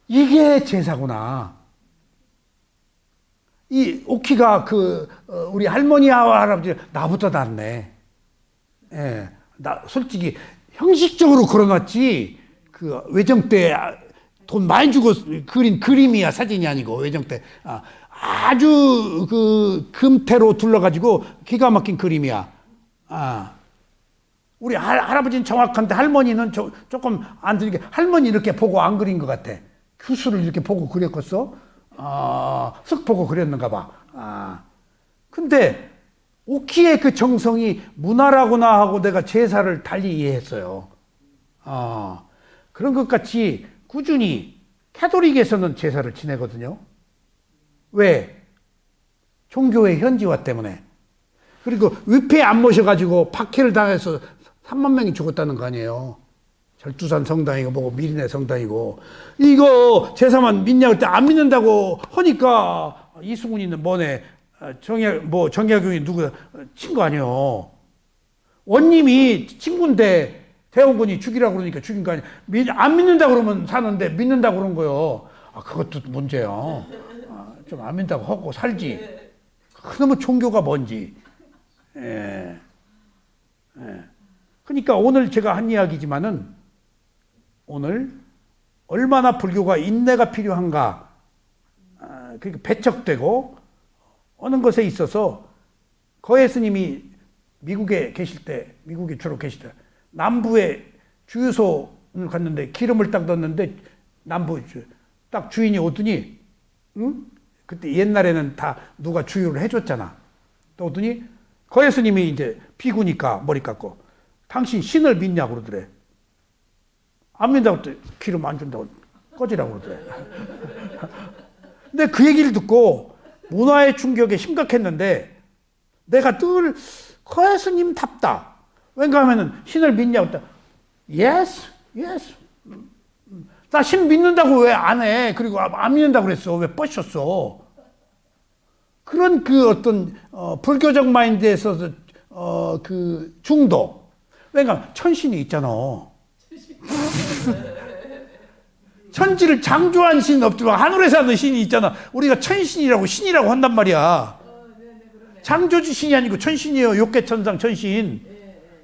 이게 제사구나. 이 오키가 우리 할머니와 할아버지 나보다 낫네. 예, 나 솔직히 형식적으로 그려놨지 그 외정 때 돈 많이 주고 그린 그림이야. 사진이 아니고 외정 때 아주 그 금태로 둘러가지고 기가 막힌 그림이야. 우리 할아버지는 정확한데 할머니는 조금 안 들리게 할머니 이렇게 보고 안 그린 것 같아. 규수를 이렇게 보고 그렸겠어? 쓱 보고 그렸는가 봐. 근데 오키의 그 정성이 문화라구나 하고 내가 제사를 달리 이해했어요. 그런 것 같이 꾸준히 캐톨릭에서는 제사를 지내거든요. 왜? 종교의 현지화 때문에. 그리고 위패 안 모셔가지고 박해를 당해서 3만 명이 죽었다는 거 아니에요. 절두산 성당이고 뭐고 미리네 성당이고 이거 제사만 믿냐 할 때 안 믿는다고 하니까 이승훈이는 뭐네 정약용이 누구 친 거 아니에요. 원님이 친구인데 대원군이 죽이라고 그러니까 죽인 거 아니야. 안 믿는다 그러면 사는데 믿는다 그런 거요. 그것도 문제야. 좀 안 믿는다고 하고 살지. 그놈의 종교가 뭔지. 그러니까 오늘 제가 한 이야기지만은 오늘 얼마나 불교가 인내가 필요한가. 그러니까 배척되고 어느 것에 있어서 거해 스님이 미국에 계실 때, 미국에 주로 계실 때 남부에 주유소를 갔는데 기름을 딱 넣었는데 남부 딱 주인이 오더니 그때 옛날에는 다 누가 주유를 해줬잖아. 또 오더니 거해 스님이 이제 피구니까 머리 깎고 당신 신을 믿냐고 그러더래. 안 믿는다고 또 기름 안 준다고 꺼지라고 그러더래. 근데 그 얘기를 듣고 문화의 충격에 심각했는데 내가 늘 거해 스님답다. 왠가 하면은 신을 믿냐고 했다. Yes, yes. 나 신 믿는다고 왜 안 해? 그리고 안 믿는다고 그랬어. 왜 뻗쳤어? 그런 그 어떤 불교적 마인드에서 그 중도. 왜냐면 천신이 있잖아. 천지를 창조한 신은 없지만 하늘에 사는 신이 있잖아. 우리가 천신이라고 신이라고 한단 말이야. 창조주 신이 아니고 천신이에요. 욕계천상 천신.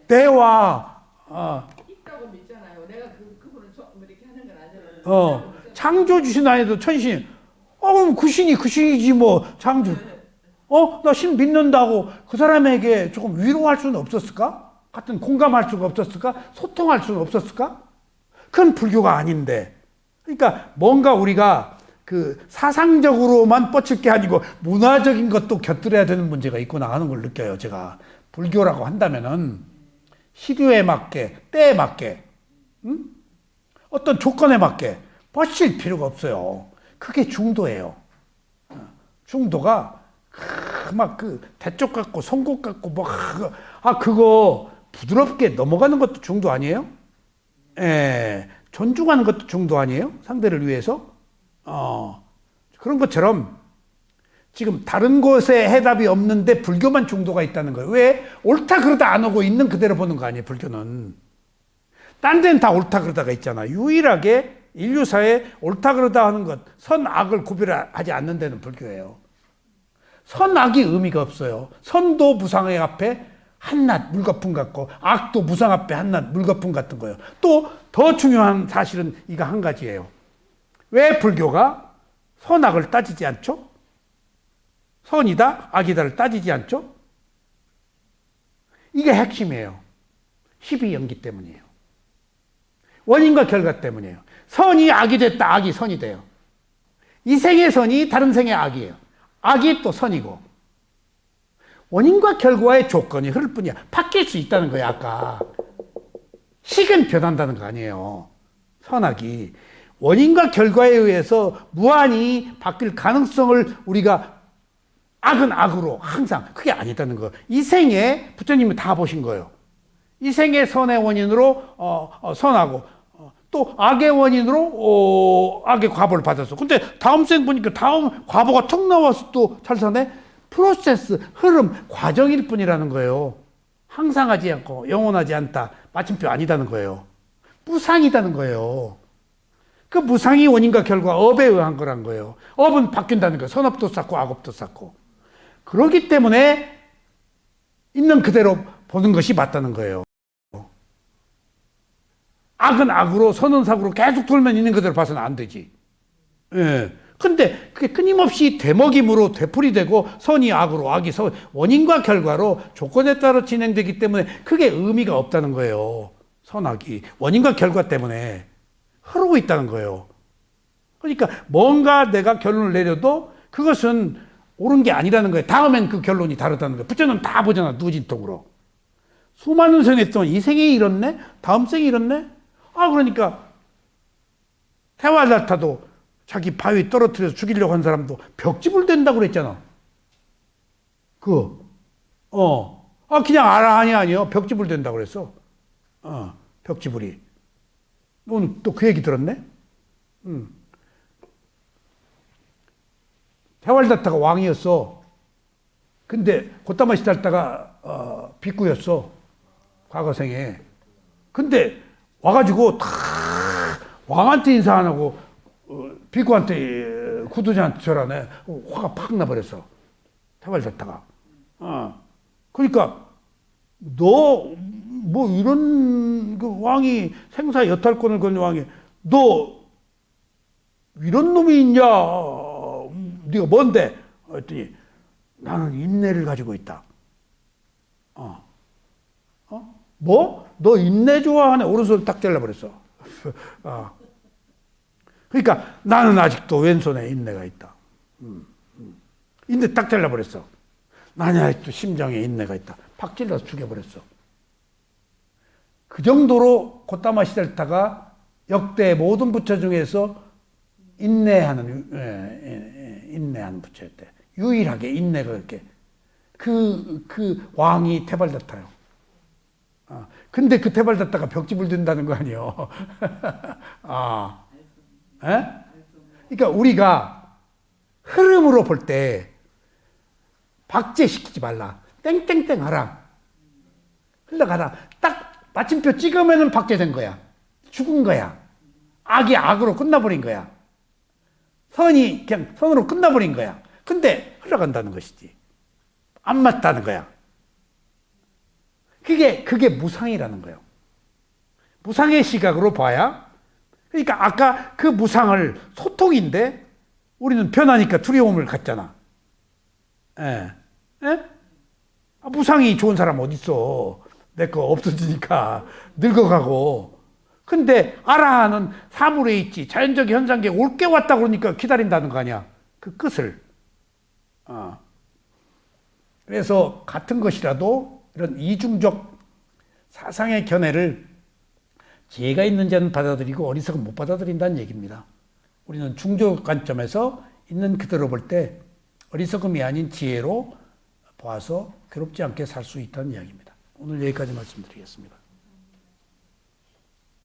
대화. 있다고 믿잖아요. 내가 그분을 이렇게 하는 건 아니잖아요. 창조주 신 아니도 천신. 그럼 그 신이 그 신이지 뭐 창조. 나 신 믿는다고 그 사람에게 조금 위로할 수는 없었을까? 같은 공감할 수가 없었을까? 소통할 수는 없었을까? 그건 불교가 아닌데. 그러니까 뭔가 우리가 그 사상적으로만 뻗칠 게 아니고 문화적인 것도 곁들여야 되는 문제가 있구나 하는 걸 느껴요. 제가 불교라고 한다면은 시류에 맞게 때에 맞게 어떤 조건에 맞게 뻗칠 필요가 없어요. 그게 중도예요. 중도가 막 그 대쪽 같고 송곳 같고 뭐 그거 부드럽게 넘어가는 것도 중도 아니에요? 존중하는 것도 중도 아니에요? 상대를 위해서? 그런 것처럼 지금 다른 곳에 해답이 없는데 불교만 중도가 있다는 거예요. 왜? 옳다 그러다 안 오고 있는 그대로 보는 거 아니에요, 불교는. 딴 데는 다 옳다 그러다가 있잖아. 유일하게 인류사에 옳다 그러다 하는 것, 선악을 구별하지 않는 데는 불교예요. 선악이 의미가 없어요. 선도 무상의 앞에 한낱 물거품 같고 악도 무상 앞에 한낱 물거품 같은 거예요. 또 더 중요한 사실은 이거 한 가지예요. 왜 불교가 선악을 따지지 않죠? 선이다, 악이다를 따지지 않죠? 이게 핵심이에요. 12연기 때문이에요. 원인과 결과 때문이에요. 선이 악이 됐다, 악이 선이 돼요. 이 생의 선이 다른 생의 악이에요. 악이 또 선이고. 원인과 결과의 조건이 흐를 뿐이야. 바뀔 수 있다는 거예요, 아까. 식은 변한다는 거 아니에요. 선악이. 원인과 결과에 의해서 무한히 바뀔 가능성을 우리가 악은 악으로 항상 그게 아니다는 거. 이 생에 부처님이 다 보신 거예요. 이 생의 선의 원인으로 선하고 또 악의 원인으로 악의 과보를 받았어. 근데 다음 생 보니까 다음 과보가 턱 나와서 또 잘 사네. 프로세스, 흐름, 과정일 뿐이라는 거예요. 항상 하지 않고 영원하지 않다. 마침표 아니다는 거예요. 무상이다는 거예요. 그 무상이 원인과 결과, 업에 의한 거란 거예요. 업은 바뀐다는 거예요. 선업도 쌓고 악업도 쌓고. 그렇기 때문에 있는 그대로 보는 것이 맞다는 거예요. 악은 악으로, 선은 사고로 계속 돌면 있는 그대로 봐서는 안 되지. 예. 근데 그게 끊임없이 되먹임으로 되풀이되고 선이 악으로, 악이 선, 원인과 결과로 조건에 따라 진행되기 때문에 그게 의미가 없다는 거예요. 선악이. 원인과 결과 때문에 흐르고 있다는 거예요. 그러니까 뭔가 내가 결론을 내려도 그것은 옳은 게 아니라는 거예요. 다음엔 그 결론이 다르다는 거예요. 부처는 다 보잖아, 누진통으로. 수많은 생에 동안 이 생에 이렇네? 다음 생에 이렇네? 그러니까 태화달타도 자기 바위 떨어뜨려서 죽이려고 한 사람도 벽집을 댄다고 그랬잖아. 그냥 아라한이 아니요. 벽집을 댄다고 그랬어. 벽지불이. 오늘 또 그 얘기 들었네? 태활다타가 왕이었어. 근데 고타마 시달타가 비구였어. 과거생에. 근데 와가지고 다 왕한테 인사 안 하고 비구한테 구두자한테 절하네. 화가 팍 나버렸어. 태활다타가. 그러니까 너 뭐 이런 그 왕이 생사 여탈권을 거는 왕이 너 이런 놈이 있냐? 네가 뭔데? 했더니 나는 인내를 가지고 있다. 뭐? 너 인내 좋아하네? 오른손을 딱 잘라버렸어. 그러니까 나는 아직도 왼손에 인내가 있다. 인내 딱 잘라버렸어. 나는 아직도 심장에 인내가 있다. 팍 찔러서 죽여버렸어. 그 정도로 고타마 시달타가 역대 모든 부처 중에서 인내하는 부처였대. 유일하게 인내가 이렇게. 그 왕이 태발다타요. 근데 그 태발다타가 벽집을 든다는 거 아니에요. 그러니까 우리가 흐름으로 볼 때 박제시키지 말라. 땡땡땡 하라. 흘러가라. 딱 마침표 찍으면은 박제된 거야. 죽은 거야. 악이 악으로 끝나버린 거야. 선이 그냥 선으로 끝나버린 거야. 근데 흘러간다는 것이지. 안 맞다는 거야. 그게 무상이라는 거예요. 무상의 시각으로 봐야. 그러니까 아까 그 무상을 소통인데 우리는 변하니까 두려움을 갖잖아. 무상이 좋은 사람 어디 있어? 내 거 없어지니까 늙어가고. 근데 아라한은 사물에 있지. 자연적 현상계 올게 왔다 그러니까 기다린다는 거 아니야. 그 끝을. 그래서 같은 것이라도 이런 이중적 사상의 견해를 지혜가 있는 자는 받아들이고 어리석은 못 받아들인다는 얘기입니다. 우리는 중조 관점에서 있는 그대로 볼 때 어리석음이 아닌 지혜로 보아서 괴롭지 않게 살 수 있다는 이야기입니다. 오늘 여기까지 말씀드리겠습니다.